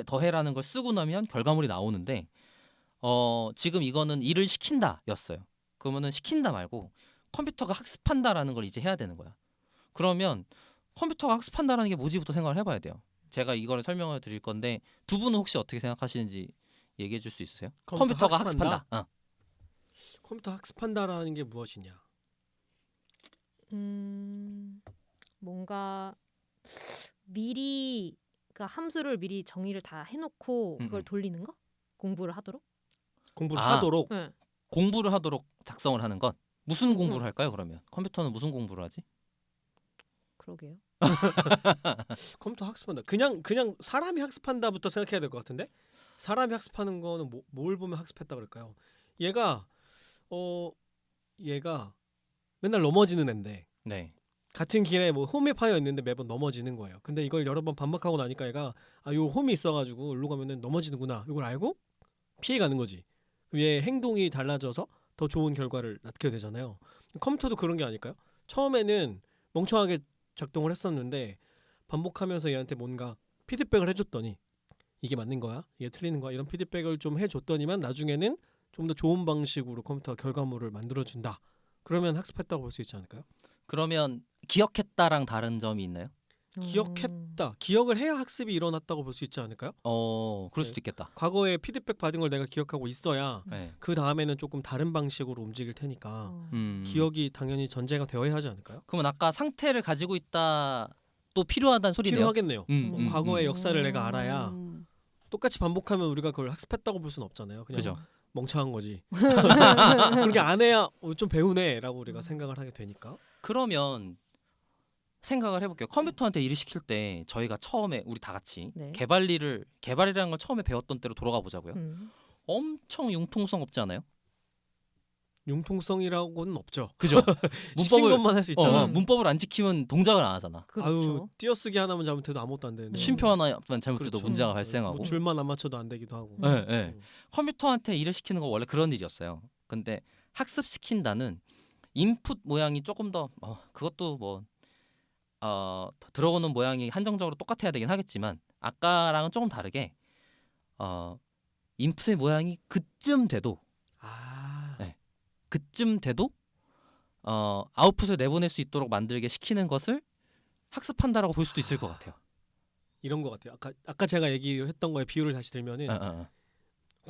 S1: 더해라는 걸 쓰고 나면 결과물이 나오는데, 지금 이거는 일을 시킨다였어요. 그러면은 시킨다 말고 컴퓨터가 학습한다라는 걸 이제 해야 되는 거야. 그러면 컴퓨터가 학습한다라는 게 뭐지부터 생각을 해봐야 돼요. 제가 이거를 설명을 드릴 건데, 두 분은 혹시 어떻게 생각하시는지 얘기해 줄 수 있으세요? 컴퓨터가 학습한다.
S2: 컴퓨터 학습한다라는 게 무엇이냐?
S3: 뭔가 미리 그 함수를 미리 정의를 다 해놓고 그걸 돌리는 거? 공부를 하도록?
S2: 공부를 하도록?
S3: 네.
S1: 공부를 하도록 작성을 하는 건 무슨 공부를 할까요? 그러면 컴퓨터는 무슨 공부를 하지?
S3: 그러게요.
S2: 컴퓨터 학습한다. 그냥 사람이 학습한다부터 생각해야 될 것 같은데? 사람이 학습하는 거는 뭘 보면 학습했다 그럴까요? 얘가 맨날 넘어지는 앤데,
S1: 네.
S2: 같은 길에 뭐 홈이 파여 있는데 매번 넘어지는 거예요. 근데 이걸 여러 번 반복하고 나니까 얘가 요 홈이 있어가지고 일로 가면은 넘어지는구나, 이걸 알고 피해 가는 거지. 얘 행동이 달라져서 더 좋은 결과를 낳게 되잖아요. 컴퓨터도 그런 게 아닐까요? 처음에는 멍청하게 작동을 했었는데 반복하면서 얘한테 뭔가 피드백을 해줬더니 이게 맞는 거야? 이게 틀리는 거야? 이런 피드백을 좀 해줬더니만 나중에는 좀 더 좋은 방식으로 컴퓨터가 결과물을 만들어준다. 그러면 학습했다고 볼 수 있지 않을까요?
S1: 그러면 기억했다랑 다른 점이 있나요?
S2: 기억했다. 기억을 해야 학습이 일어났다고 볼 수 있지 않을까요?
S1: 그럴
S2: 네.
S1: 수도 있겠다.
S2: 과거에 피드백 받은 걸 내가 기억하고 있어야
S1: 네.
S2: 그 다음에는 조금 다른 방식으로 움직일 테니까 기억이 당연히 전제가 되어야 하지 않을까요?
S1: 그러면 아까 상태를 가지고 있다 또 필요하다는 소리네요.
S2: 필요하겠네요. 과거의 역사를 내가 알아야
S3: 음.
S2: 똑같이 반복하면 우리가 그걸 학습했다고 볼 수는 없잖아요. 그냥
S1: 그죠.
S2: 멍청한 거지. 그렇게 안 해야 좀 배우네라고 우리가 생각을 하게 되니까.
S1: 그러면 생각을 해볼게요. 컴퓨터한테 일을 시킬 때 저희가 처음에 우리 다 같이
S3: 네.
S1: 개발이라는 걸 처음에 배웠던 때로 돌아가 보자고요.
S3: 음.
S1: 엄청 융통성 없지 않아요?
S2: 융통성이라고는 없죠.
S1: 그죠?
S2: 시킨 것만 할 수 있잖아.
S1: 문법을 안 지키면 동작을 안 하잖아.
S3: 그렇죠.
S2: 아유 띄어쓰기 하나만 잘못해도 아무것도 안 되는데.
S1: 쉼표 하나만 잘못해도
S2: 그렇죠.
S1: 문제가 발생하고.
S2: 뭐 줄만 안 맞춰도 안 되기도 하고.
S1: 네, 네. 컴퓨터한테 일을 시키는 거 원래 그런 일이었어요. 근데 학습시킨다는 인풋 모양이 조금 더 그것도 뭐 들어오는 모양이 한정적으로 똑같아야 되긴 하겠지만 아까랑은 조금 다르게 인풋의 모양이 그쯤 돼도 아웃풋을 내보낼 수 있도록 만들게 시키는 것을 학습한다라고 볼 수도 있을 것 같아요.
S2: 이런 것 같아요. 아까 제가 얘기했던 거에 비유를 다시 들면은
S1: 어.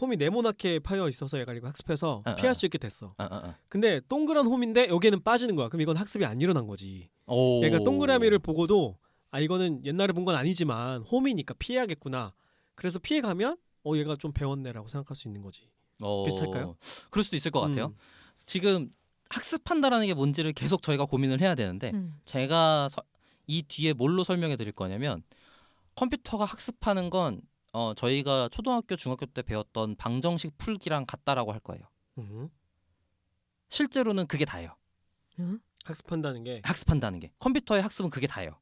S2: 홈이 네모나게 파여 있어서 얘가 이거 학습해서 피할 수 있게 됐어.
S1: 어.
S2: 근데 동그란 홈인데 여기에는 빠지는 거야. 그럼 이건 학습이 안 일어난 거지.
S1: 오.
S2: 얘가 동그라미를 보고도 이거는 옛날에 본 건 아니지만 홈이니까 피해야겠구나. 그래서 피해가면 얘가 좀 배웠네라고 생각할 수 있는 거지. 비슷할까요?
S1: 그럴 수도 있을 것 같아요. 지금 학습한다라는 게 뭔지를 계속 저희가 고민을 해야 되는데 제가 이 뒤에 뭘로 설명해 드릴 거냐면 컴퓨터가 학습하는 건 저희가 초등학교 중학교 때 배웠던 방정식 풀기랑 같다라고 할 거예요. 실제로는 그게 다예요.
S2: 학습한다는 게
S1: 컴퓨터의 학습은 그게 다예요.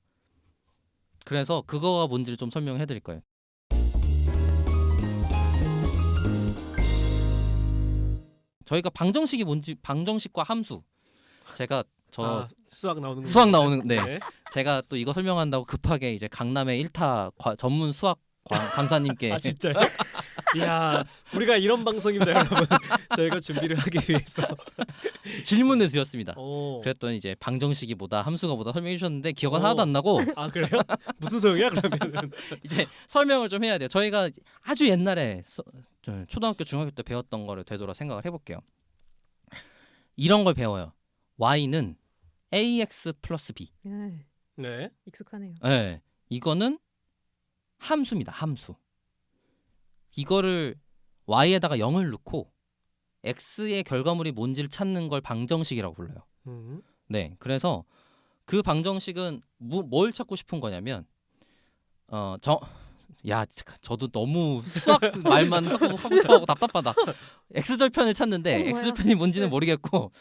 S1: 그래서 그거가 뭔지를 좀 설명해 드릴 거예요. 저희가 방정식이 뭔지 방정식과 함수 제가
S2: 수학 나오는 거
S1: 네. 제가 또 이거 설명한다고 급하게 이제 강남의 1타 전문 수학 강사님께
S2: 진짜요? 이야 우리가 이런 방송입니다 여러분. 저희가 준비를 하기 위해서
S1: 질문을 드렸습니다.
S2: 오.
S1: 그랬더니 이제 방정식이 뭐다 함수가 뭐다 설명해 주셨는데 기억은 하나도 안 나고
S2: 그래요? 무슨 소용이야 그러면?
S1: 이제 설명을 좀 해야 돼요. 저희가 아주 옛날에 초등학교 중학교 때 배웠던 거를 되돌아 생각을 해볼게요. 이런 걸 배워요. y는 ax 플러스 b.
S2: 네.
S3: 익숙하네요.
S1: 네, 이거는 함수입니다. 함수. 이거를 y에다가 0을 넣고 x의 결과물이 뭔지를 찾는 걸 방정식이라고 불러요. 네, 그래서 그 방정식은 뭘 찾고 싶은 거냐면 저도 너무 수학 말만 하고 답답하다. x절편을 찾는데 x절편이 뭔지는 모르겠고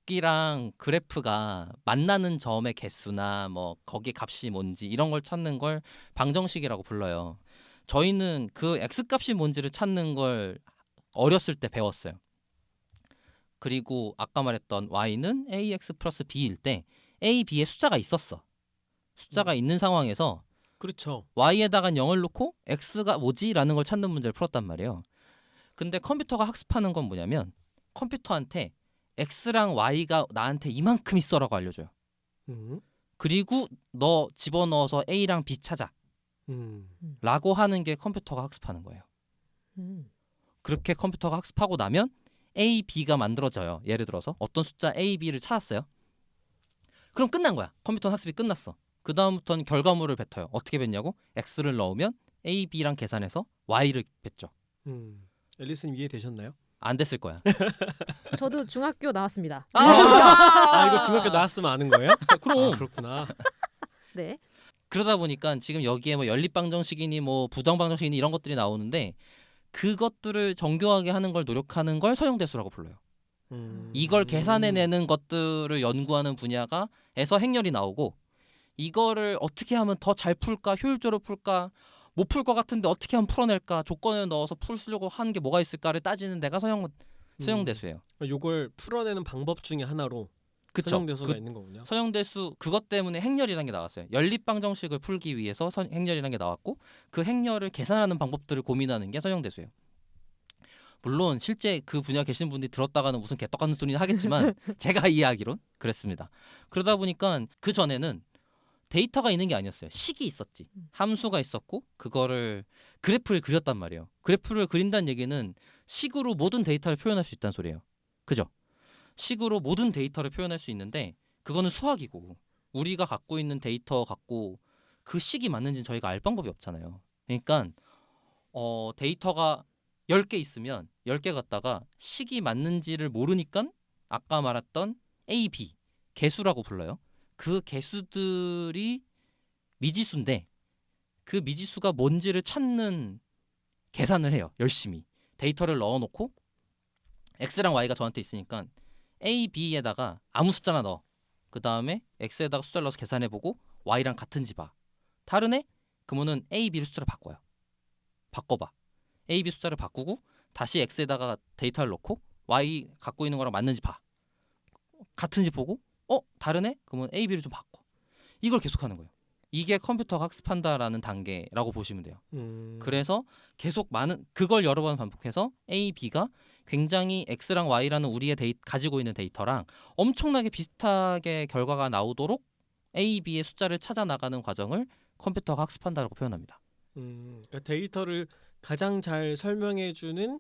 S1: x축이랑 그래프가 만나는 점의 개수나 뭐 거기 값이 뭔지 이런 걸 찾는 걸 방정식이라고 불러요. 저희는 그 x값이 뭔지를 찾는 걸 어렸을 때 배웠어요. 그리고 아까 말했던 y는 ax 플러스 b일 때 a, b에 숫자가 있었어. 숫자가 있는 상황에서
S2: 그렇죠.
S1: y에다가 0을 놓고 x가 뭐지? 라는 걸 찾는 문제를 풀었단 말이에요. 근데 컴퓨터가 학습하는 건 뭐냐면 컴퓨터한테 x랑 y가 나한테 이만큼 있어라고 알려줘요. 그리고 너 집어넣어서 a랑 b 찾아 라고 하는 게 컴퓨터가 학습하는 거예요. 그렇게 컴퓨터가 학습하고 나면 a, b가 만들어져요. 예를 들어서 어떤 숫자 a, b를 찾았어요. 그럼 끝난 거야. 컴퓨터 학습이 끝났어. 그 다음부터는 결과물을 뱉어요. 어떻게 뱉냐고? x를 넣으면 a, b랑 계산해서 y를 뱉죠.
S2: 앨리스님 이해되셨나요?
S1: 안 됐을 거야.
S3: 저도 중학교 나왔습니다.
S2: 이거 중학교 나왔으면 아는 거예요?
S1: 그럼.
S2: 그렇구나.
S3: 네.
S1: 그러다 보니까 지금 여기에 뭐 연립방정식이니 뭐 부정방정식이니 이런 것들이 나오는데 그것들을 정교하게 하는 걸 노력하는 걸 서형대수라고 불러요. 이걸 계산해내는 것들을 연구하는 분야가에서 행렬이 나오고 이거를 어떻게 하면 더 잘 풀까 효율적으로 풀까 못 풀 것 같은데 어떻게 하면 풀어낼까? 조건을 넣어서 풀려고 하는 게 뭐가 있을까를 따지는 데가 서형대수예요.
S2: 요걸 풀어내는 방법 중에 하나로
S1: 그쵸?
S2: 서형대수가 있는 거군요.
S1: 서형대수 그것 때문에 행렬이라는 게 나왔어요. 연립방정식을 풀기 위해서 행렬이라는 게 나왔고 그 행렬을 계산하는 방법들을 고민하는 게 서형대수예요. 물론 실제 그 분야 계신 분들이 들었다가는 무슨 개떡 같은 소리는 하겠지만 제가 이해하기론 그랬습니다. 그러다 보니까 그 전에는 데이터가 있는 게 아니었어요. 식이 있었지. 함수가 있었고 그거를 그래프를 그렸단 말이에요. 그래프를 그린다는 얘기는 식으로 모든 데이터를 표현할 수 있다는 소리예요. 그죠? 식으로 모든 데이터를 표현할 수 있는데 그거는 수학이고 우리가 갖고 있는 데이터 갖고 그 식이 맞는지는 저희가 알 방법이 없잖아요. 그러니까 데이터가 10개 있으면 10개 갖다가 식이 맞는지를 모르니까 아까 말했던 A, B 개수라고 불러요. 그 개수들이 미지수인데 그 미지수가 뭔지를 찾는 계산을 해요. 열심히. 데이터를 넣어놓고 X랑 Y가 저한테 있으니까 A, B에다가 아무 숫자나 넣어. 그 다음에 X에다가 숫자를 넣어서 계산해보고 Y랑 같은지 봐. 다르네? 그러면은 A, B를 숫자를 바꿔요. 바꿔봐. A, B 숫자를 바꾸고 다시 X에다가 데이터를 넣고 Y 갖고 있는 거랑 맞는지 봐. 같은지 보고 다르네? 그러면 A, B를 좀 바꿔. 이걸 계속하는 거예요. 이게 컴퓨터가 학습한다라는 단계라고 보시면 돼요. 그래서 계속 그걸 여러 번 반복해서 A, B가 굉장히 X랑 Y라는 우리의 가지고 있는 데이터랑 엄청나게 비슷하게 결과가 나오도록 A, B의 숫자를 찾아 나가는 과정을 컴퓨터가 학습한다고 표현합니다.
S2: 그러니까 데이터를 가장 잘 설명해주는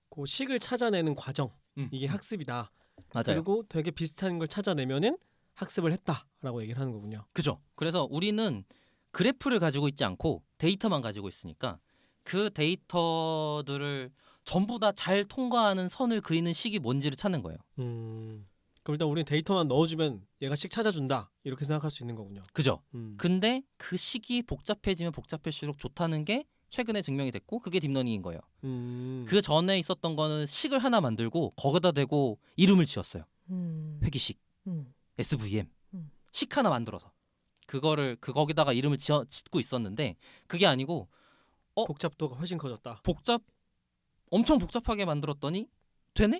S2: 그 식을 찾아내는 과정 이게 학습이다.
S1: 맞아요.
S2: 그리고 되게 비슷한 걸 찾아내면은 학습을 했다라고 얘기를 하는 거군요.
S1: 그죠. 그래서 우리는 그래프를 가지고 있지 않고 데이터만 가지고 있으니까 그 데이터들을 전부 다 잘 통과하는 선을 그리는 식이 뭔지를 찾는 거예요.
S2: 그럼 일단 우리는 데이터만 넣어주면 얘가 식 찾아준다 이렇게 생각할 수 있는 거군요.
S1: 그죠. 근데 그 식이 복잡해지면 복잡할수록 좋다는 게 최근에 증명이 됐고 그게 딥러닝인 거예요. 그 전에 있었던 거는 식을 하나 만들고 거기다 대고 이름을 지었어요. 회기식, SVM, 식 하나 만들어서 그거를 거기다가 이름을 짓고 있었는데 그게 아니고
S2: 복잡도가 훨씬 커졌다.
S1: 엄청 복잡하게 만들었더니 되네?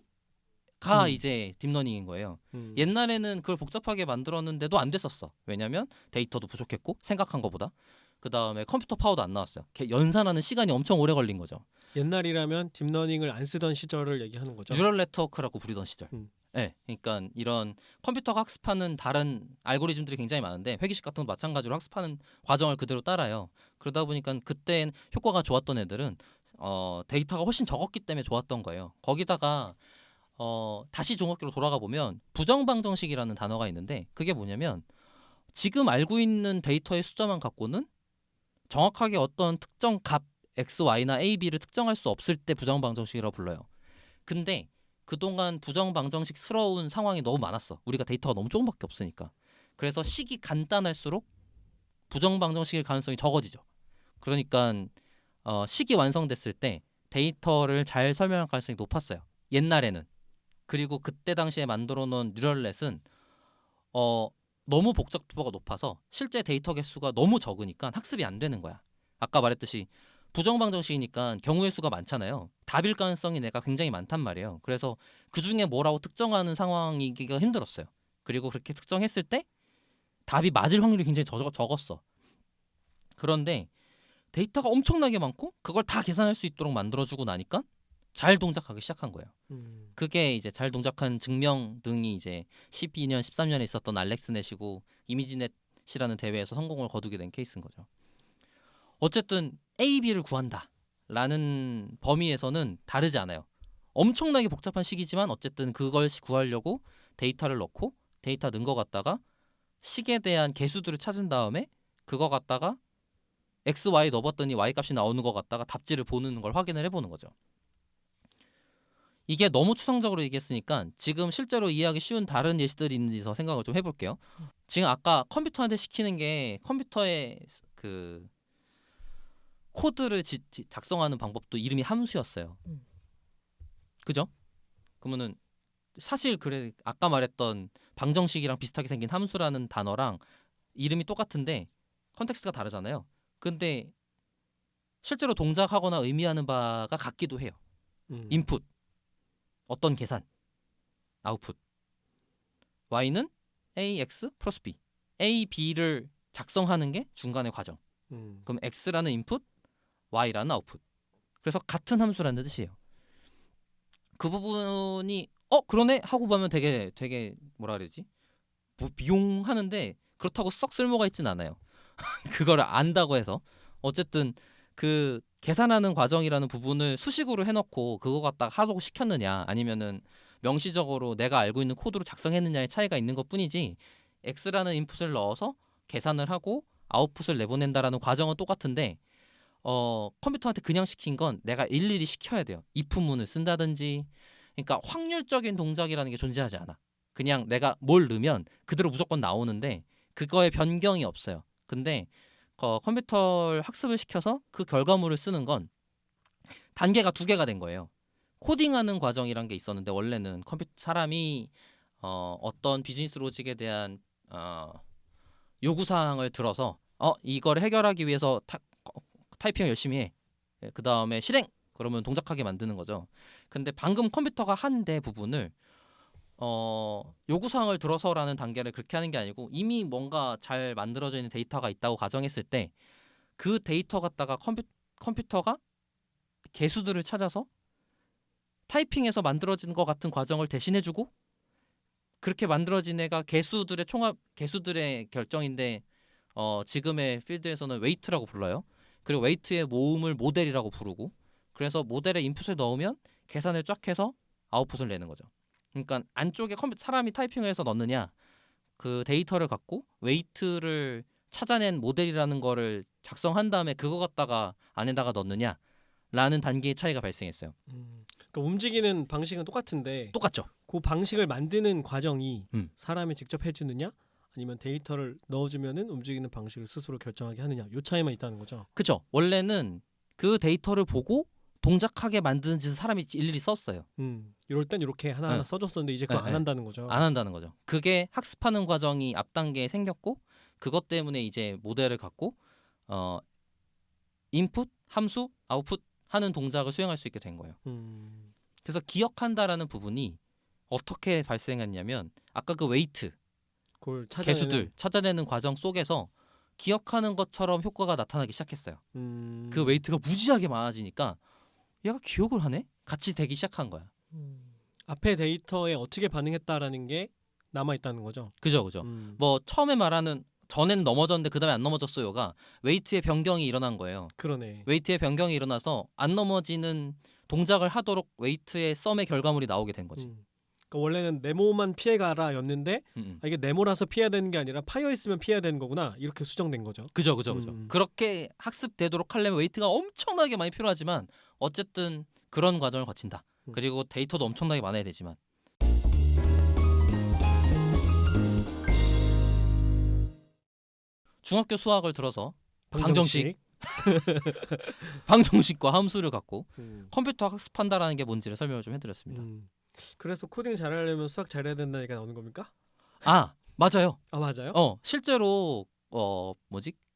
S1: 가 이제 딥러닝인 거예요. 옛날에는 그걸 복잡하게 만들었는데도 안 됐었어. 왜냐면 데이터도 부족했고 생각한 것보다. 그 다음에 컴퓨터 파워도 안 나왔어요. 연산하는 시간이 엄청 오래 걸린 거죠.
S2: 옛날이라면 딥러닝을 안 쓰던 시절을 얘기하는 거죠.
S1: 뉴럴 네트워크라고 부르던 시절. 네, 그러니까 이런 컴퓨터가 학습하는 다른 알고리즘들이 굉장히 많은데 회기식 같은 것도 마찬가지로 학습하는 과정을 그대로 따라요. 그러다 보니까 그땐 효과가 좋았던 애들은 데이터가 훨씬 적었기 때문에 좋았던 거예요. 거기다가 다시 종합기로 돌아가 보면 부정방정식이라는 단어가 있는데 그게 뭐냐면 지금 알고 있는 데이터의 숫자만 갖고는 정확하게 어떤 특정 값 X, Y나 A, B를 특정할 수 없을 때 부정방정식이라고 불러요. 근데 그동안 부정방정식스러운 상황이 너무 많았어. 우리가 데이터가 너무 조금밖에 없으니까. 그래서 식이 간단할수록 부정방정식일 가능성이 적어지죠. 그러니까 식이 완성됐을 때 데이터를 잘 설명할 가능성이 높았어요. 옛날에는. 그리고 그때 당시에 만들어 놓은 뉴럴넷은 너무 복잡도가 높아서 실제 데이터 개수가 너무 적으니까 학습이 안 되는 거야. 아까 말했듯이 부정방정식이니까 경우의 수가 많잖아요. 답일 가능성이 내가 굉장히 많단 말이에요. 그래서 그중에 뭐라고 특정하는 상황이기가 힘들었어요. 그리고 그렇게 특정했을 때 답이 맞을 확률이 굉장히 적었어. 그런데 데이터가 엄청나게 많고 그걸 다 계산할 수 있도록 만들어주고 나니까 잘 동작하기 시작한 거예요. 그게 이제 잘 동작한 증명 등이 이제 12년, 13년에 있었던 알렉스넷이고 이미지넷이라는 대회에서 성공을 거두게 된 케이스인 거죠. 어쨌든 A, B를 구한다라는 범위에서는 다르지 않아요. 엄청나게 복잡한 식이지만 어쨌든 그걸 구하려고 데이터를 넣고 데이터 넣은 거 갖다가 식에 대한 개수들을 찾은 다음에 그거 갖다가 X, Y 넣어봤더니 Y 값이 나오는 거 갖다가 답지를 보는 걸 확인을 해보는 거죠. 이게 너무 추상적으로 얘기했으니까 지금 실제로 이해하기 쉬운 다른 예시들이 있는지 더 생각을 좀 해볼게요. 지금 아까 컴퓨터한테 시키는 게 컴퓨터의 그 코드를 작성하는 방법도 이름이 함수였어요. 그죠? 그러면은 사실 그래 아까 말했던 방정식이랑 비슷하게 생긴 함수라는 단어랑 이름이 똑같은데 컨텍스트가 다르잖아요. 근데 실제로 동작하거나 의미하는 바가 같기도 해요. 인풋, 어떤 계산, 아웃풋. Y는 AX 플러스 B. A, B를 작성하는 게 중간의 과정. 그럼 X라는 인풋, Y라는 아웃풋. 그래서 같은 함수라는 뜻이에요. 그 부분이 그러네 하고 보면 되게 뭐라 그러지? 뭐 비용하는데 그렇다고 썩 쓸모가 있진 않아요. 그거를 안다고 해서 어쨌든 그 계산하는 과정이라는 부분을 수식으로 해놓고 그거 갖다가 하라고 시켰느냐 아니면은 명시적으로 내가 알고 있는 코드로 작성했느냐의 차이가 있는 것뿐이지 X라는 인풋을 넣어서 계산을 하고 아웃풋을 내보낸다라는 과정은 똑같은데 컴퓨터한테 그냥 시킨 건 내가 일일이 시켜야 돼요. if문을 쓴다든지. 그러니까 확률적인 동작이라는 게 존재하지 않아. 그냥 내가 뭘 넣으면 그대로 무조건 나오는데 그거에 변경이 없어요. 근데 컴퓨터 학습을 시켜서 그 결과물을 쓰는 건 단계가 2개가 된 거예요. 코딩하는 과정이란 게 있었는데 원래는 사람이 어떤 비즈니스 로직에 대한 요구사항을 들어서 이걸 해결하기 위해서 타이핑을 열심히 해. 그 다음에 실행! 그러면 동작하게 만드는 거죠. 근데 방금 컴퓨터가 한 데 부분을 요구사항을 들어서라는 단계를 그렇게 하는 게 아니고 이미 뭔가 잘 만들어져 있는 데이터가 있다고 가정했을 때 그 데이터 갖다가 컴퓨터가 개수들을 찾아서 타이핑해서 만들어진 것 같은 과정을 대신해주고 그렇게 만들어진 애가 개수들의 총합, 개수들의 결정인데 지금의 필드에서는 웨이트라고 불러요. 그리고 웨이트의 모음을 모델이라고 부르고 그래서 모델에 인풋을 넣으면 계산을 쫙 해서 아웃풋을 내는 거죠. 그러니까 안쪽에 사람이 타이핑을 해서 넣느냐 그 데이터를 갖고 웨이트를 찾아낸 모델이라는 거를 작성한 다음에 그거 갖다가 안에다가 넣느냐라는 단계의 차이가 발생했어요.
S2: 그러니까 움직이는 방식은 똑같은데
S1: 똑같죠.
S2: 그 방식을 만드는 과정이
S1: 사람이
S2: 직접 해주느냐 아니면 데이터를 넣어주면은 움직이는 방식을 스스로 결정하게 하느냐 요 차이만 있다는 거죠.
S1: 그죠. 원래는 그 데이터를 보고 동작하게 만드는 짓을 사람이 일일이 썼어요.
S2: 이럴 땐 이렇게 하나하나
S1: 네.
S2: 써줬었는데 이제 그거 안 한다는 거죠.
S1: 안 한다는 거죠. 그게 학습하는 과정이 앞 단계에 생겼고 그것 때문에 이제 모델을 갖고 인풋, 함수, 아웃풋 하는 동작을 수행할 수 있게 된 거예요. 그래서 기억한다라는 부분이 어떻게 발생했냐면 아까 그 웨이트,
S2: 그걸
S1: 개수들 찾아내는 과정 속에서 기억하는 것처럼 효과가 나타나기 시작했어요. 그 웨이트가 무지하게 많아지니까 얘가 기억을 하네? 같이 되기 시작한 거야.
S2: 앞에 데이터에 어떻게 반응했다라는 게 남아 있다는 거죠.
S1: 그죠. 뭐 처음에 말하는 전에는 넘어졌는데 그 다음에 안 넘어졌어요가 웨이트의 변경이 일어난 거예요.
S2: 그러네.
S1: 웨이트의 변경이 일어나서 안 넘어지는 동작을 하도록 웨이트의 썸의 결과물이 나오게 된 거지.
S2: 그러니까 원래는 네모만 피해가라였는데 이게 네모라서 피해야 되는 게 아니라 파여 있으면 피해야 되는 거구나 이렇게 수정된 거죠.
S1: 그죠. 그렇게 학습되도록 하려면 웨이트가 엄청나게 많이 필요하지만 어쨌든 그런 과정을 거친다. 그리고 데이터도 엄청나게 많아야 되지만 중학교 수학을 들어서 방정식과 함수를 갖고 컴퓨터 학습한다라는 게 뭔지를 설명을 좀 해드렸습니다.
S2: 그래서 코딩 잘하려면 수학 잘해야 된다는 얘기가 나오는 겁니까?
S1: 맞아요.
S2: 맞아요?
S1: 실제로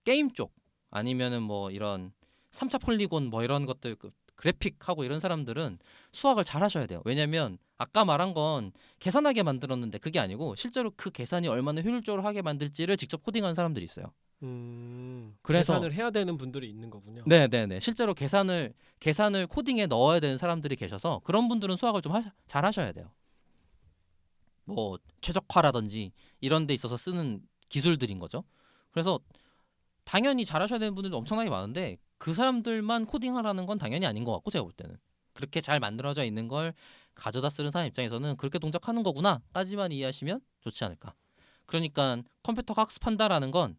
S1: 게임 쪽 아니면은 뭐 이런 3차 폴리곤 뭐 이런 것들 그래픽하고 이런 사람들은 수학을 잘 하셔야 돼요. 왜냐면 아까 말한 건 계산하게 만들었는데 그게 아니고 실제로 그 계산이 얼마나 효율적으로 하게 만들지를 직접 코딩하는 사람들이 있어요. 그래서
S2: 계산을 해야 되는 분들이 있는 거군요.
S1: 네. 실제로 계산을 코딩에 넣어야 되는 사람들이 계셔서 그런 분들은 수학을 좀 잘 하셔야 돼요. 뭐 최적화라든지 이런 데 있어서 쓰는 기술들인 거죠. 그래서 당연히 잘 하셔야 되는 분들도 엄청나게 많은데 그 사람들만 코딩하라는 건 당연히 아닌 것 같고 제가 볼 때는 그렇게 잘 만들어져 있는 걸 가져다 쓰는 사람 입장에서는 그렇게 동작하는 거구나 까지만 이해하시면 좋지 않을까. 그러니까 컴퓨터가 학습한다라는 건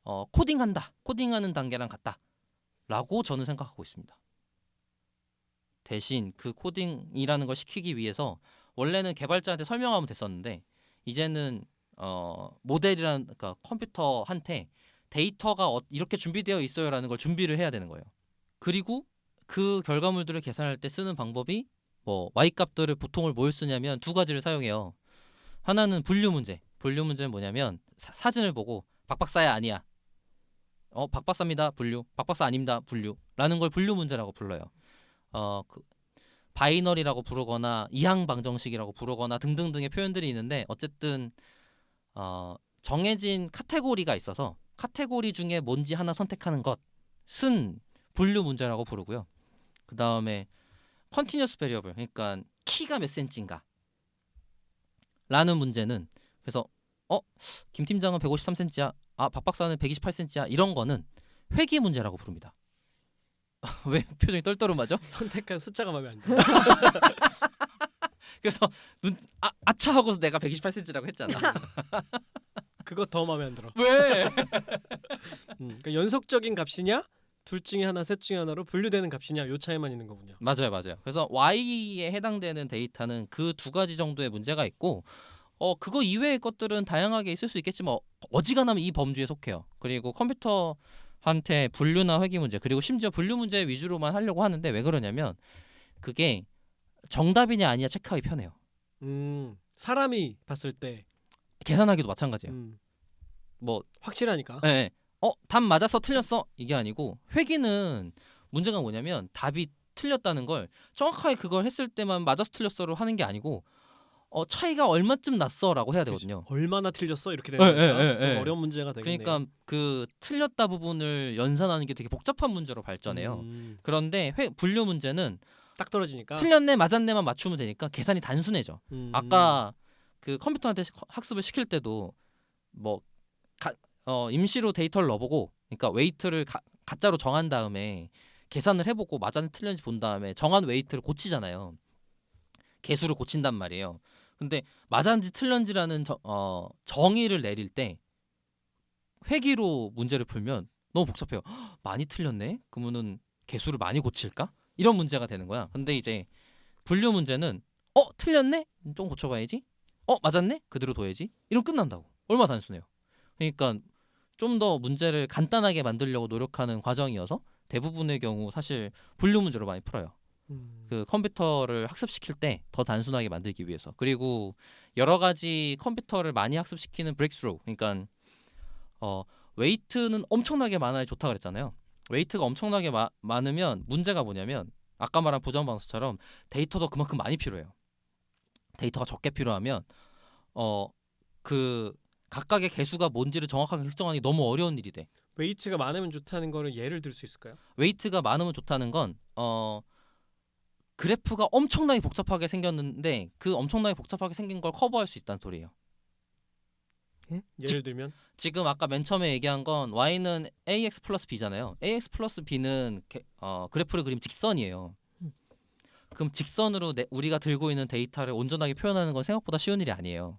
S1: 코딩하는 단계랑 같다 라고 저는 생각하고 있습니다. 대신 그 코딩이라는 걸 시키기 위해서 원래는 개발자한테 설명하면 됐었는데 이제는 모델이라는 그러니까 컴퓨터한테 데이터가 이렇게 준비되어 있어요라는 걸 준비를 해야 되는 거예요. 그리고 그 결과물들을 계산할 때 쓰는 방법이 뭐 y-값들을 보통을 뭘 쓰냐면 2가지를 사용해요. 하나는 분류 문제. 분류 문제는 뭐냐면 사진을 보고 박박사야 아니야. 박 박사입니다. 분류. 박 박사 아닙니다. 분류라는 걸 분류 문제라고 불러요. 그 바이너리라고 부르거나 이항 방정식이라고 부르거나 등등등의 표현들이 있는데 어쨌든 정해진 카테고리가 있어서 카테고리 중에 뭔지 하나 선택하는 것은 분류 문제라고 부르고요. 그 다음에 컨티뉴어스 베리어블, 그러니까 키가 몇 센치인가 라는 문제는 그래서 김 팀장은 153cm야, 박 박사는 128cm야, 이런 거는 회귀 문제라고 부릅니다. 왜 표정이 떨떠름하죠?
S2: 선택한 숫자가 마음에 안 들어.
S1: 그래서 아차 하고서 내가 128cm라고 했잖아.
S2: 그거 더 마음에 안 들어.
S1: 왜?
S2: 그러니까 연속적인 값이냐, 둘 중에 하나, 셋 중에 하나로 분류되는 값이냐, 요 차이만 있는 거군요.
S1: 맞아요. 그래서 Y에 해당되는 데이터는 그 두 가지 정도의 문제가 있고, 그거 이외의 것들은 다양하게 있을 수 있겠지만 어지간하면 이 범주에 속해요. 그리고 컴퓨터한테 분류나 회귀 문제, 그리고 심지어 분류 문제 위주로만 하려고 하는데 왜 그러냐면 그게 정답이냐 아니냐 체크하기 편해요.
S2: 사람이 봤을 때
S1: 계산하기도 마찬가지예요. 뭐
S2: 확실하니까.
S1: 네. 답 맞았어 틀렸어 이게 아니고, 회귀는 문제가 뭐냐면 답이 틀렸다는 걸 정확하게 그걸 했을 때만 맞았어 틀렸어로 하는 게 아니고 차이가 얼마쯤 났어라고 해야 되거든요.
S2: 얼마나 틀렸어 이렇게 되는 거니까 좀
S1: 예.
S2: 어려운 문제가 되겠네요.
S1: 그러니까 그 틀렸다 부분을 연산하는 게 되게 복잡한 문제로 발전해요. 그런데 분류 문제는
S2: 딱 떨어지니까
S1: 틀렸네 맞았네만 맞추면 되니까 계산이 단순해져. 아까 그 컴퓨터한테 학습을 시킬 때도 뭐 임시로 데이터를 넣어보고, 그러니까 웨이트를 가짜로 정한 다음에 계산을 해보고 맞았는지 틀렸는지 본 다음에 정한 웨이트를 고치잖아요. 개수를 고친단 말이에요. 근데 맞았는지 틀렸는지라는 정의를 내릴 때 회귀로 문제를 풀면 너무 복잡해요. 많이 틀렸네? 그러면은 개수를 많이 고칠까? 이런 문제가 되는 거야. 근데 이제 분류 문제는 틀렸네? 좀 고쳐봐야지. 맞았네? 그대로 둬야지. 이러면 끝난다고. 얼마나 단순해요. 그러니까 좀 더 문제를 간단하게 만들려고 노력하는 과정이어서 대부분의 경우 사실 분류 문제로 많이 풀어요. 그 컴퓨터를 학습시킬 때 더 단순하게 만들기 위해서. 그리고 여러 가지 컴퓨터를 많이 학습시키는 브레이크스루, 그러니까 웨이트는 엄청나게 많아야 좋다 그랬잖아요. 웨이트가 엄청나게 많으면 문제가 뭐냐면 아까 말한 부정방수처럼 데이터도 그만큼 많이 필요해요. 데이터가 적게 필요하면 그 각각의 개수가 뭔지를 정확하게 측정하기 너무 어려운 일이 돼.
S2: 웨이트가 많으면 좋다는 거는 예를 들 수 있을까요?
S1: 웨이트가 많으면 좋다는 건 그래프가 엄청나게 복잡하게 생겼는데 그 엄청나게 복잡하게 생긴 걸 커버할 수 있다는 소리예요.
S2: 예를 들면
S1: 지금 아까 맨 처음에 얘기한 건 y는 ax 플러스 b잖아요. ax 플러스 b는 그래프를 그리면 직선이에요. 그럼 직선으로 우리가 들고 있는 데이터를 온전하게 표현하는 건 생각보다 쉬운 일이 아니에요.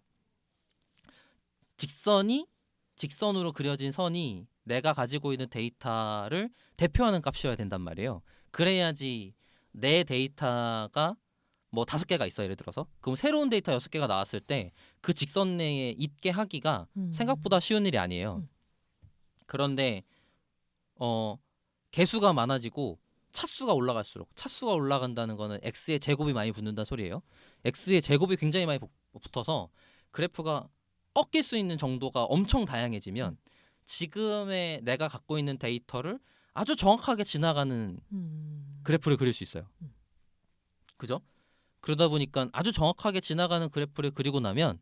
S1: 직선으로 그려진 선이 내가 가지고 있는 데이터를 대표하는 값이어야 된단 말이에요. 그래야지 내 데이터가 뭐 5개가 있어 예를 들어서, 그럼 새로운 데이터 6개가 나왔을 때 그 직선 내에 있게 하기가 생각보다 쉬운 일이 아니에요. 그런데 개수가 많아지고 차수가 올라갈수록, 차수가 올라간다는 거는 x의 제곱이 많이 붙는다는 소리예요. x의 제곱이 굉장히 많이 붙어서 그래프가 꺾일 수 있는 정도가 엄청 다양해지면 지금의 내가 갖고 있는 데이터를 아주 정확하게 지나가는 그래프를 그릴 수 있어요. 그죠? 그러다 보니까 아주 정확하게 지나가는 그래프를 그리고 나면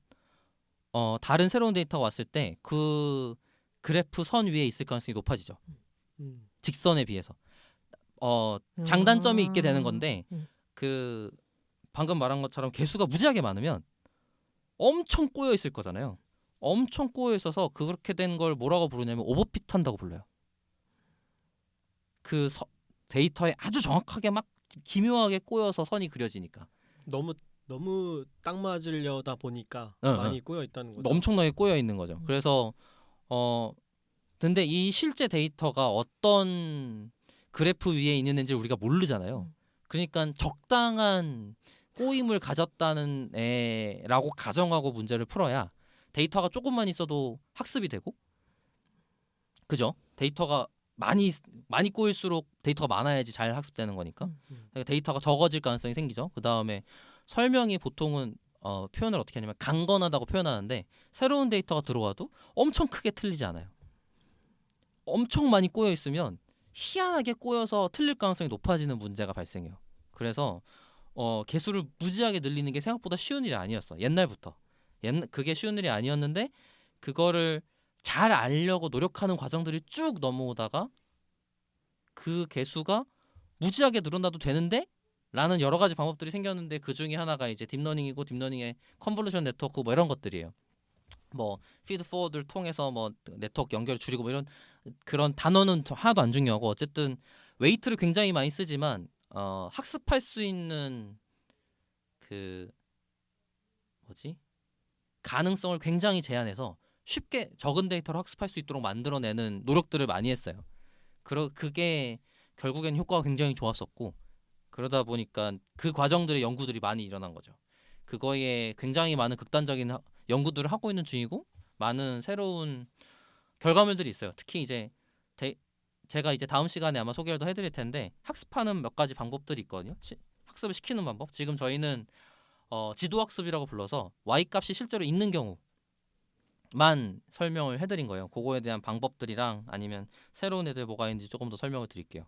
S1: 다른 새로운 데이터가 왔을 때 그 그래프 선 위에 있을 가능성이 높아지죠. 직선에 비해서. 장단점이 있게 되는 건데 그 방금 말한 것처럼 개수가 무지하게 많으면 엄청 꼬여 있을 거잖아요. 엄청 꼬여 있어서 그렇게 된 걸 뭐라고 부르냐면 오버핏 한다고 불러요. 그 데이터에 아주 정확하게 막 기묘하게 꼬여서 선이 그려지니까.
S2: 너무 딱 맞으려다 보니까 많이 꼬여 있다는 거죠.
S1: 엄청나게 꼬여 있는 거죠. 그래서 근데 이 실제 데이터가 어떤 그래프 위에 있는지 우리가 모르잖아요. 그러니까 적당한 꼬임을 가졌다는 애라고 가정하고 문제를 풀어야 데이터가 조금만 있어도 학습이 되고, 그죠? 데이터가 많이 꼬일수록 데이터가 많아야지 잘 학습되는 거니까. 그러니까 데이터가 적어질 가능성이 생기죠. 그 다음에 설명이 보통은 표현을 어떻게 하냐면 강건하다고 표현하는데 새로운 데이터가 들어와도 엄청 크게 틀리지 않아요. 엄청 많이 꼬여 있으면 희한하게 꼬여서 틀릴 가능성이 높아지는 문제가 발생해요. 그래서 개수를 무지하게 늘리는 게 생각보다 쉬운 일이 아니었어. 옛날부터. 그게 쉬운 일이 아니었는데 그거를 잘 알려고 노력하는 과정들이 쭉 넘어오다가 그 개수가 무지하게 늘어나도 되는데 라는 여러 가지 방법들이 생겼는데 그 중에 하나가 이제 딥러닝이고 딥러닝의 컨볼루션 네트워크 뭐 이런 것들이에요. 뭐 피드 포워드를 통해서 뭐 네트워크 연결을 줄이고 뭐 이런 그런 단어는 하나도 안 중요하고 어쨌든 웨이트를 굉장히 많이 쓰지만 학습할 수 있는 그 뭐지? 가능성을 굉장히 제한해서 쉽게 적은 데이터로 학습할 수 있도록 만들어내는 노력들을 많이 했어요. 그게 결국엔 효과가 굉장히 좋았었고 그러다 보니까 그 과정들의 연구들이 많이 일어난 거죠. 그거에 굉장히 많은 극단적인 연구들을 하고 있는 중이고 많은 새로운 결과물들이 있어요. 특히 이제 제가 이제 다음 시간에 아마 소개를 더 해드릴 텐데 학습하는 몇 가지 방법들이 있거든요. 학습을 시키는 방법. 지금 저희는 지도학습이라고 불러서 y 값이 실제로 있는 경우만 설명을 해드린 거예요. 그거에 대한 방법들이랑 아니면 새로운 애들 뭐가 있는지 조금 더 설명을 드릴게요.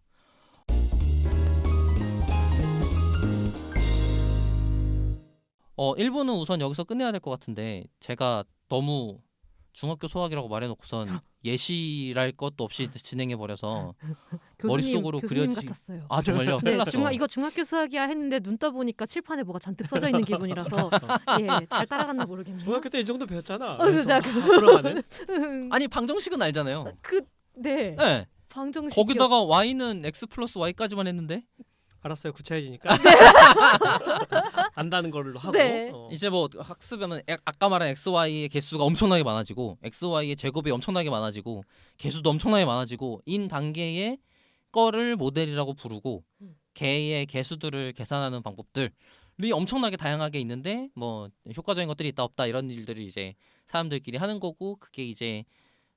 S1: 일부는 우선 여기서 끝내야 될 것 같은데 제가 너무 중학교 수학이라고 말해놓고선 예시랄 것도 없이 진행해 버려서 머릿속으로
S3: 교수님
S1: 그려지.
S3: 같았어요.
S1: 아 정말요?
S3: 네,
S1: 큰일 났어.
S3: 이거 중학교 수학이야 했는데 눈 떠보니까 칠판에 뭐가 잔뜩 써져 있는 기분이라서 예, 잘 따라갔나 모르겠네요.
S2: 중학교 때 이 정도 배웠잖아.
S3: 진짜.
S2: 들어가는.
S1: 아니 방정식은 알잖아요.
S3: 네.
S1: 네.
S3: 방정식
S1: 거기다가 y는 x 플러스 y까지만 했는데
S2: 알았어요. 구체해지니까. 안다는 걸로 하고.
S3: 네.
S1: 이제 뭐 학습하면 아까 말한 xy의 개수가 엄청나게 많아지고 xy의 제곱이 엄청나게 많아지고 개수도 엄청나게 많아지고 인 단계의 거를 모델이라고 부르고 개의 개수들을 계산하는 방법들이 엄청나게 다양하게 있는데 뭐 효과적인 것들이 있다 없다 이런 일들을 이제 사람들끼리 하는 거고 그게 이제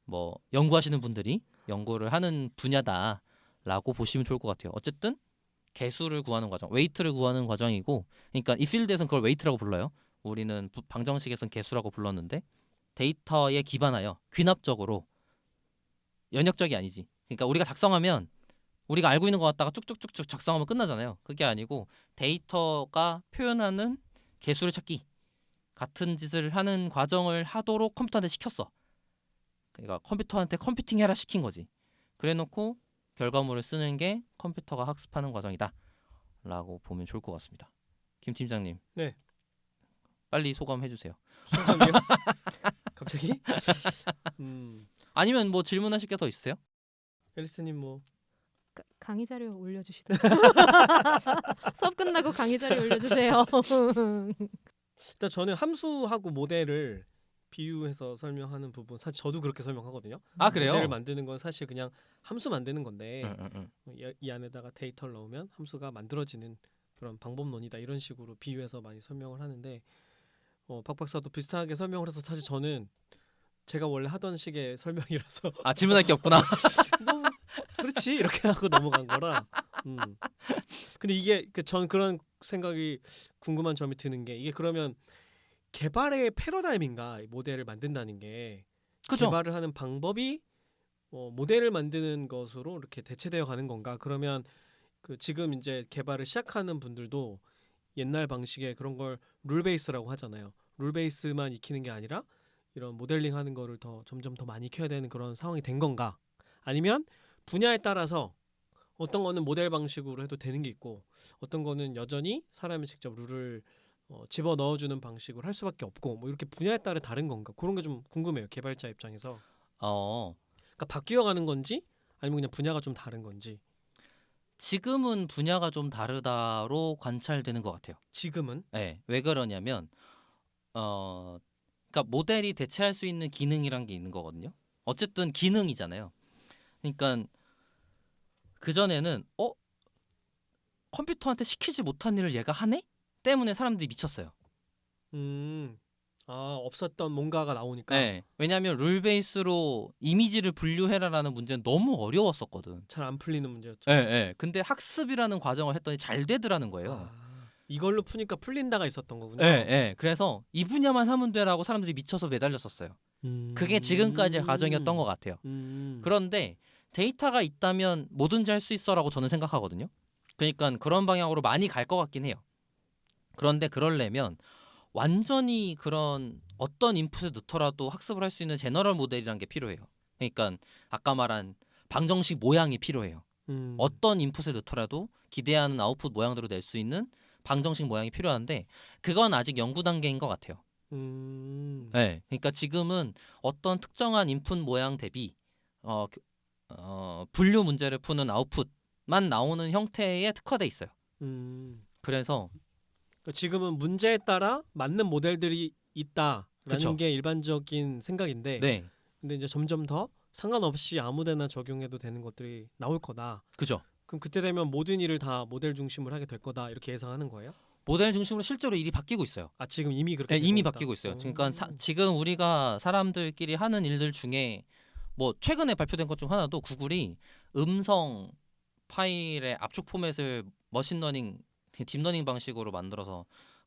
S1: 뭐 연구하시는 분들이 연구를 하는 분야다라고 보시면 좋을 것 같아요. 어쨌든 개수를 구하는 과정, 웨이트를 구하는 과정이고, 그러니까 이 필드에서는 그걸 웨이트라고 불러요. 우리는 방정식에서는 개수라고 불렀는데 데이터에 기반하여 귀납적으로 연역적이 아니지. 그러니까 우리가 작성하면 우리가 알고 있는 것 같다가 쭉쭉쭉쭉 작성하면 끝나잖아요. 그게 아니고 데이터가 표현하는 개수를 찾기 같은 짓을 하는 과정을 하도록 컴퓨터한테 시켰어. 그러니까 컴퓨터한테 컴퓨팅 해라 시킨 거지. 그래놓고 결과물을 쓰는 게 컴퓨터가 학습하는 과정이다 라고 보면 좋을 것 같습니다. 김 팀장님.
S2: 네.
S1: 빨리 소감해 주세요.
S2: 소감이요? 갑자기?
S1: 아니면 뭐 질문하실 게 더 있으세요?
S2: 앨리스님 뭐
S3: 강의 자료 올려주시다. 수업 끝나고 강의 자료 올려주세요.
S2: 일단 저는 함수하고 모델을 비유해서 설명하는 부분 사실 저도 그렇게 설명하거든요.
S1: 아 그래요?
S2: 모델을 만드는 건 사실 그냥 함수 만드는 건데
S1: 응.
S2: 이 안에다가 데이터를 넣으면 함수가 만들어지는 그런 방법론이다 이런 식으로 비유해서 많이 설명을 하는데 박 박사도 비슷하게 설명을 해서 사실 저는 제가 원래 하던 식의 설명이라서
S1: 아 질문할 게 없구나.
S2: 뭐 그렇지 이렇게 하고 넘어간 거라. 근데 이게 전 그런 생각이 궁금한 점이 드는 게 이게 그러면 개발의 패러다임인가 모델을 만든다는 게
S1: 그죠?
S2: 개발을 하는 방법이 모델을 만드는 것으로 이렇게 대체되어 가는 건가? 그러면 지금 이제 개발을 시작하는 분들도 옛날 방식의 그런 걸 룰 베이스라고 하잖아요. 룰 베이스만 익히는 게 아니라 이런 모델링 하는 거를 점점 더 많이 익혀야 되는 그런 상황이 된 건가? 아니면 분야에 따라서 어떤 거는 모델 방식으로 해도 되는 게 있고 어떤 거는 여전히 사람이 직접 룰을 집어 넣어주는 방식으로 할 수밖에 없고 뭐 이렇게 분야에 따라 다른 건가? 그런 게 좀 궁금해요. 개발자 입장에서. 그러니까 바뀌어가는 건지 아니면 그냥 분야가 좀 다른 건지.
S1: 지금은 분야가 좀 다르다로 관찰되는 것 같아요.
S2: 지금은?
S1: 네, 왜 그러냐면 그러니까 모델이 대체할 수 있는 기능이란 게 있는 거거든요. 어쨌든 기능이잖아요. 그러니까 그 전에는 컴퓨터한테 시키지 못한 일을 얘가 하네? 때문에 사람들이 미쳤어요.
S2: 없었던 뭔가가 나오니까.
S1: 네, 왜냐하면 룰 베이스로 이미지를 분류해라라는 문제는 너무 어려웠었거든.
S2: 잘 안 풀리는 문제였죠.
S1: 네. 근데 학습이라는 과정을 했더니 잘 되더라는 거예요.
S2: 이걸로 푸니까 풀린다가 있었던 거군요.
S1: 네. 그래서 이 분야만 하면 돼라고 사람들이 미쳐서 매달렸었어요. 그게 지금까지의 과정이었던 것 같아요. 그런데 데이터가 있다면 뭐든지 할 수 있어라고 저는 생각하거든요. 그러니까 그런 방향으로 많이 갈 것 같긴 해요. 그런데 그러려면 완전히 그런 어떤 인풋을 넣더라도 학습을 할 수 있는 제너럴 모델이라는 게 필요해요. 그러니까 아까 말한 방정식 모양이 필요해요. 어떤 인풋을 넣더라도 기대하는 아웃풋 모양대로 낼 수 있는 방정식 모양이 필요한데 그건 아직 연구 단계인 것 같아요. 네, 그러니까 지금은 어떤 특정한 인풋 모양 대비 분류 문제를 푸는 아웃풋만 나오는 형태에 특화돼 있어요. 그래서
S2: 그러니까 지금은 문제에 따라 맞는 모델들이 있다라는
S1: 그쵸.
S2: 게 일반적인 생각인데,
S1: 네,
S2: 근데 이제 점점 더 상관없이 아무데나 적용해도 되는 것들이 나올 거다.
S1: 그죠.
S2: 그럼 그때 되면 모든 일을 다 모델 중심으로 하게 될 거다 이렇게 예상하는 거예요?
S1: 모델 중심으로 실제로 일이 바뀌고 있어요.
S2: 아 지금 이미 그렇게
S1: 네,
S2: 되고
S1: 이미
S2: 있다.
S1: 바뀌고 있어요. 그러니까 지금 우리가 사람들끼리 하는 일들 중에 뭐 최근에 발표된 것 중 하나도 구글이 음성 파일의 압축 포맷을 머신러닝, 딥러닝 방식으로 만들어서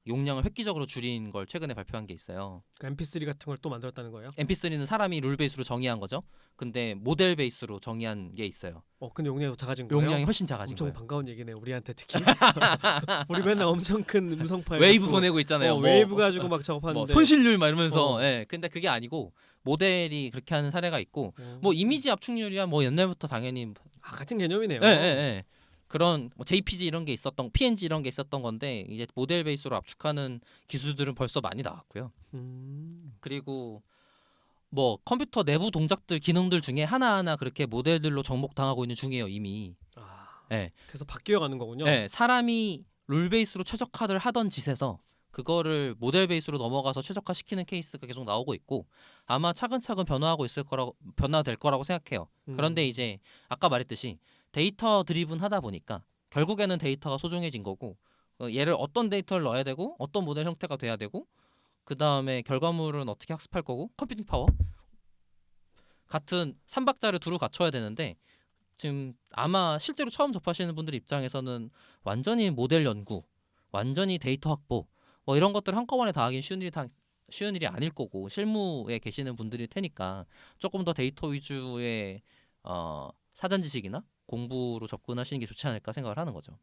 S1: 용량을 획기적으로 줄인 걸 최근에 발표한 게 있어요.
S2: 그러니까 MP3 같은 걸 또 만들었다는 거예요?
S1: MP3는 사람이 룰 베이스로 정의한 거죠. 근데 모델 베이스로 정의한 게 있어요.
S2: 근데 용량이 더 작아진 거예요?
S1: 용량이 훨씬 작아진
S2: 엄청
S1: 거예요.
S2: 반가운 얘기네 우리한테 특히. 우리 맨날 엄청 큰 음성 파일
S1: 웨이브
S2: 갖고,
S1: 보내고 있잖아요. 뭐,
S2: 웨이브 가지고 막
S1: 뭐
S2: 작업하는데
S1: 손실률 막 이러면서.
S2: 어.
S1: 예. 근데 그게 아니고 모델이 그렇게 하는 사례가 있고 뭐 이미지 압축률이야 뭐 옛날부터 당연히
S2: 같은 개념이네요.
S1: 예, 예, 예. 그런 뭐 JPG 이런 게 있었던 PNG 이런 게 있었던 건데 이제 모델 베이스로 압축하는 기술들은 벌써 많이 나왔고요. 그리고 뭐 컴퓨터 내부 동작들 기능들 중에 하나하나 그렇게 모델들로 정복당하고 있는 중이에요 이미. 예.
S2: 그래서 바뀌어가는 거군요.
S1: 예, 사람이 룰 베이스로 최적화를 하던 짓에서 그거를 모델 베이스로 넘어가서 최적화시키는 케이스가 계속 나오고 있고 아마 차근차근 변화될 거라고 생각해요. 그런데 이제 아까 말했듯이 데이터 드리븐 하다 보니까 결국에는 데이터가 소중해진 거고 얘를 어떤 데이터를 넣어야 되고 어떤 모델 형태가 돼야 되고 그 다음에 결과물은 어떻게 학습할 거고 컴퓨팅 파워 같은 삼박자를 두루 갖춰야 되는데 지금 아마 실제로 처음 접하시는 분들 입장에서는 완전히 모델 연구, 완전히 데이터 확보 뭐 이런 것들 한꺼번에 다 하긴 쉬운 일이 아닐 거고 실무에 계시는 분들일 테니까 조금 더 데이터 위주의 사전 지식이나 공부로 접근하시는 게 좋지 않을까 생각을 하는 거죠.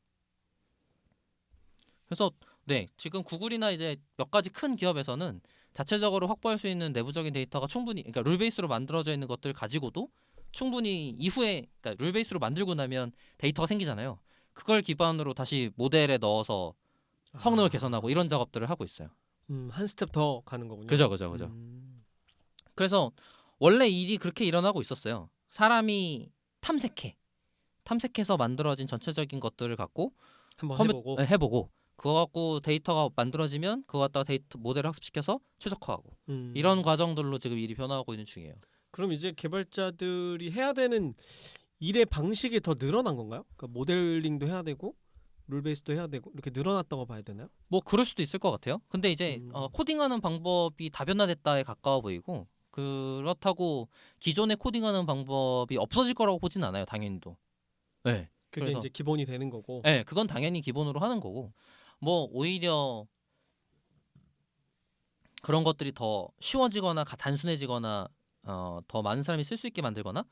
S1: 그래서 네, 지금 구글이나 이제 몇 가지 큰 기업에서는 자체적으로 확보할 수 있는 내부적인 데이터가 충분히, 그러니까 룰 베이스로 만들어져 있는 것들 가지고도 충분히 이후에, 그러니까 룰 베이스로 만들고 나면 데이터가 생기잖아요. 그걸 기반으로 다시 모델에 넣어서 성능을 개선하고 이런 작업들을 하고 있어요.
S2: 한 스텝 더 가는 거군요.
S1: 그죠. 그래서 원래 일이 그렇게 일어나고 있었어요. 사람이 탐색해서 만들어진 전체적인 것들을 갖고
S2: 한번
S1: 네, 해보고 그거 갖고 데이터가 만들어지면 그거 갖다가 데이터 모델을 학습시켜서 최적화하고 이런 과정들로 지금 일이 변화하고 있는 중이에요.
S2: 그럼 이제 개발자들이 해야 되는 일의 방식이 더 늘어난 건가요? 그러니까 모델링도 해야 되고 룰 베이스도 해야 되고 이렇게 늘어났다고 봐야 되나요?
S1: 뭐 그럴 수도 있을 것 같아요. 근데 이제 코딩하는 방법이 다변화됐다에 가까워 보이고 그렇다고 기존에 코딩하는 방법이 없어질 거라고 보진 않아요. 당연히도. 네.
S2: 그게
S1: 그래서
S2: 이제 기본이 되는 거고.
S1: 네, 그건 당연히 기본으로 하는 거고 뭐 오히려 그런 것들이 더 쉬워지거나 단순해지거나 더 많은 사람이 쓸 수 있게 만들거나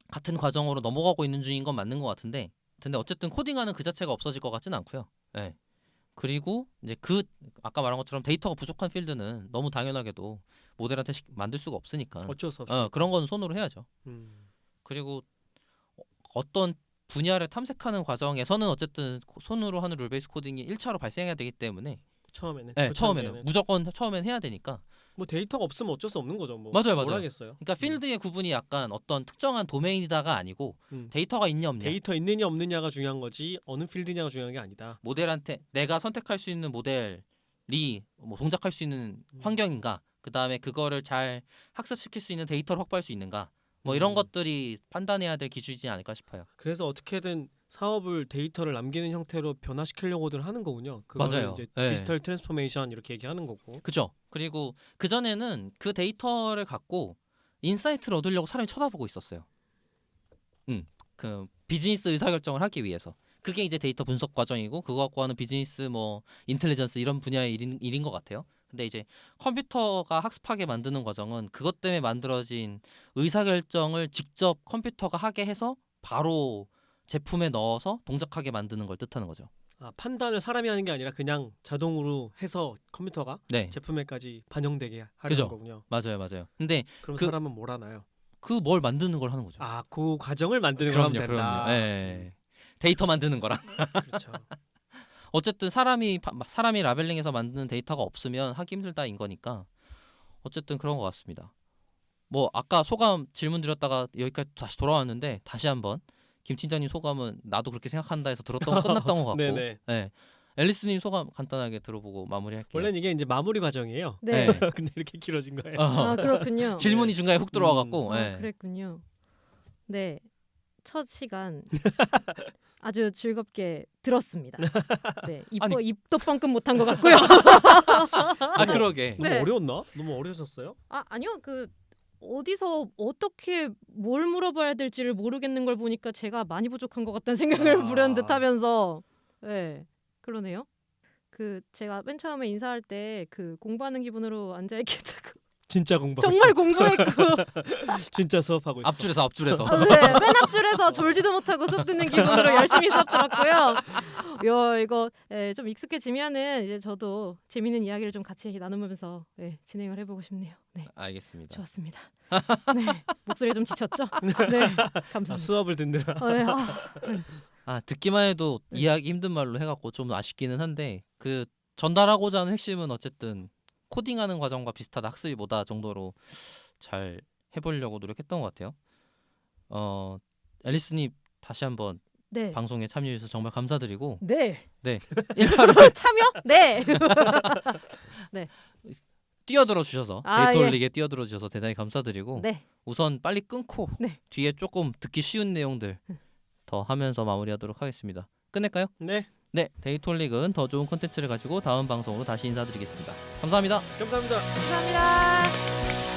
S1: 같은 과정으로 넘어가고 있는 중인 건 맞는 것 같은데 근데 어쨌든 코딩하는 그 자체가 없어질 것 같지는 않고요. 네. 그리고 이제 아까 말한 것처럼 데이터가 부족한 필드는 너무 당연하게도 모델한테 만들 수가 없으니까
S2: 어쩔 수 없어.
S1: 그런 건 손으로 해야죠. 그리고 어떤 분야를 탐색하는 과정에서는 어쨌든 손으로 하는 룰베이스 코딩이 1차로 발생해야 되기 때문에
S2: 처음에는.
S1: 네, 처음에는 무조건 처음엔 해야 되니까.
S2: 뭐 데이터가 없으면 어쩔 수 없는 거죠. 뭐.
S1: 맞아요.
S2: 뭘 하겠어요.
S1: 그러니까 필드의 구분이 약간 어떤 특정한 도메인이다가 아니고 데이터가 있냐 없냐.
S2: 데이터 있느냐 없느냐가 중요한 거지 어느 필드냐가 중요한 게 아니다.
S1: 모델한테 내가 선택할 수 있는 모델이 뭐 동작할 수 있는 환경인가. 그 다음에 그거를 잘 학습시킬 수 있는 데이터를 확보할 수 있는가. 뭐 이런 것들이 판단해야 될 기준이지 않을까 싶어요.
S2: 그래서 어떻게든 사업을 데이터를 남기는 형태로 변화시키려고들 하는 거군요.
S1: 맞아요.
S2: 이제
S1: 네.
S2: 디지털 트랜스포메이션 이렇게 얘기하는 거고.
S1: 그죠. 그리고 그 전에는 그 데이터를 갖고 인사이트를 얻으려고 사람이 쳐다보고 있었어요. 그 비즈니스 의사결정을 하기 위해서. 그게 이제 데이터 분석 과정이고 그거 갖고 하는 비즈니스 뭐 인텔리전스 이런 분야의 일인 것 같아요. 근데 이제 컴퓨터가 학습하게 만드는 과정은 그것 때문에 만들어진 의사결정을 직접 컴퓨터가 하게 해서 바로 제품에 넣어서 동작하게 만드는 걸 뜻하는 거죠.
S2: 아, 판단을 사람이 하는 게 아니라 그냥 자동으로 해서 컴퓨터가
S1: 네,
S2: 제품에까지 반영되게 하는
S1: 그죠.
S2: 거군요.
S1: 맞아요. 근데
S2: 그럼
S1: 그-
S2: 사람은 뭘 하나요?
S1: 그 뭘 만드는 걸 하는 거죠.
S2: 아, 그 과정을 만드는 걸 하면 된다.
S1: 그럼요. 예. 데이터 만드는 거랑
S2: 그렇죠.
S1: 어쨌든 사람이 라벨링해서 만드는 데이터가 없으면 하기 힘들다인 거니까 어쨌든 그런 것 같습니다. 뭐 아까 소감 질문 드렸다가 여기까지 다시 돌아왔는데 다시 한번 김 팀장님 소감은 나도 그렇게 생각한다 해서 들었던 거 끝났던 것 같고
S2: 네네.
S1: 네. 앨리스님 소감 간단하게 들어보고 마무리할게요.
S2: 원래는 이게 이제 마무리 과정이에요.
S3: 네.
S1: 네.
S2: 근데 이렇게 길어진 거예요.
S3: 아 그렇군요.
S1: 질문이 중간에 훅 들어와갖고
S3: 아,
S1: 네.
S3: 그랬군요. 네, 첫 시간 아주 즐겁게 들었습니다. 네,
S1: 아니.
S3: 입도 뻥끗 못한 것 같고요.
S1: 아 그러게
S2: 너무
S3: 네.
S2: 어려웠나? 너무 어려졌어요?
S3: 아 아니요, 그 어디서 어떻게 뭘 물어봐야 될지를 모르겠는 걸 보니까 제가 많이 부족한 것 같다는 생각을
S2: 아.
S3: 불현듯하면서 네, 그러네요. 그 제가 맨 처음에 인사할 때 그 공부하는 기분으로 앉아 있겠다고
S2: 진짜 공부하고
S3: 정말
S2: 있어.
S3: 공부했고
S2: 진짜 수업하고 있어.
S1: 앞줄에서
S3: 네, 맨 앞줄에서 졸지도 못하고 수업 듣는 기분으로 열심히 수업 들었고요. 요 이거 좀 익숙해지면은 이제 저도 재밌는 이야기를 좀 같이 나누면서 진행을 해보고 싶네요. 네,
S1: 알겠습니다.
S3: 좋았습니다. 네, 목소리 좀 지쳤죠? 네,
S2: 아,
S3: 감사합니다.
S2: 수업을 듣느라.
S3: 네,
S1: 듣기만 해도
S3: 네.
S1: 이해하기 힘든 말로 해갖고 좀 아쉽기는 한데 그 전달하고자 하는 핵심은 어쨌든 코딩하는 과정과 비슷하다 학습이 뭐다 정도로 잘 해보려고 노력했던 것 같아요. 앨리스님 다시 한번
S3: 네.
S1: 방송에 참여해주셔서 정말 감사드리고
S3: 네.
S1: 1화를
S3: 참여? 네.
S1: 뛰어들어 주셔서
S3: 아,
S1: 데이터
S3: 예.
S1: 올리게 뛰어들어 주셔서 대단히 감사드리고
S3: 네.
S1: 우선 빨리 끊고
S3: 네.
S1: 뒤에 조금 듣기 쉬운 내용들 더 하면서 마무리하도록 하겠습니다. 끝낼까요?
S2: 네,
S1: 네, 데이톨릭은 더 좋은 콘텐츠를 가지고 다음 방송으로 다시 인사드리겠습니다. 감사합니다.
S2: 감사합니다.
S3: 감사합니다.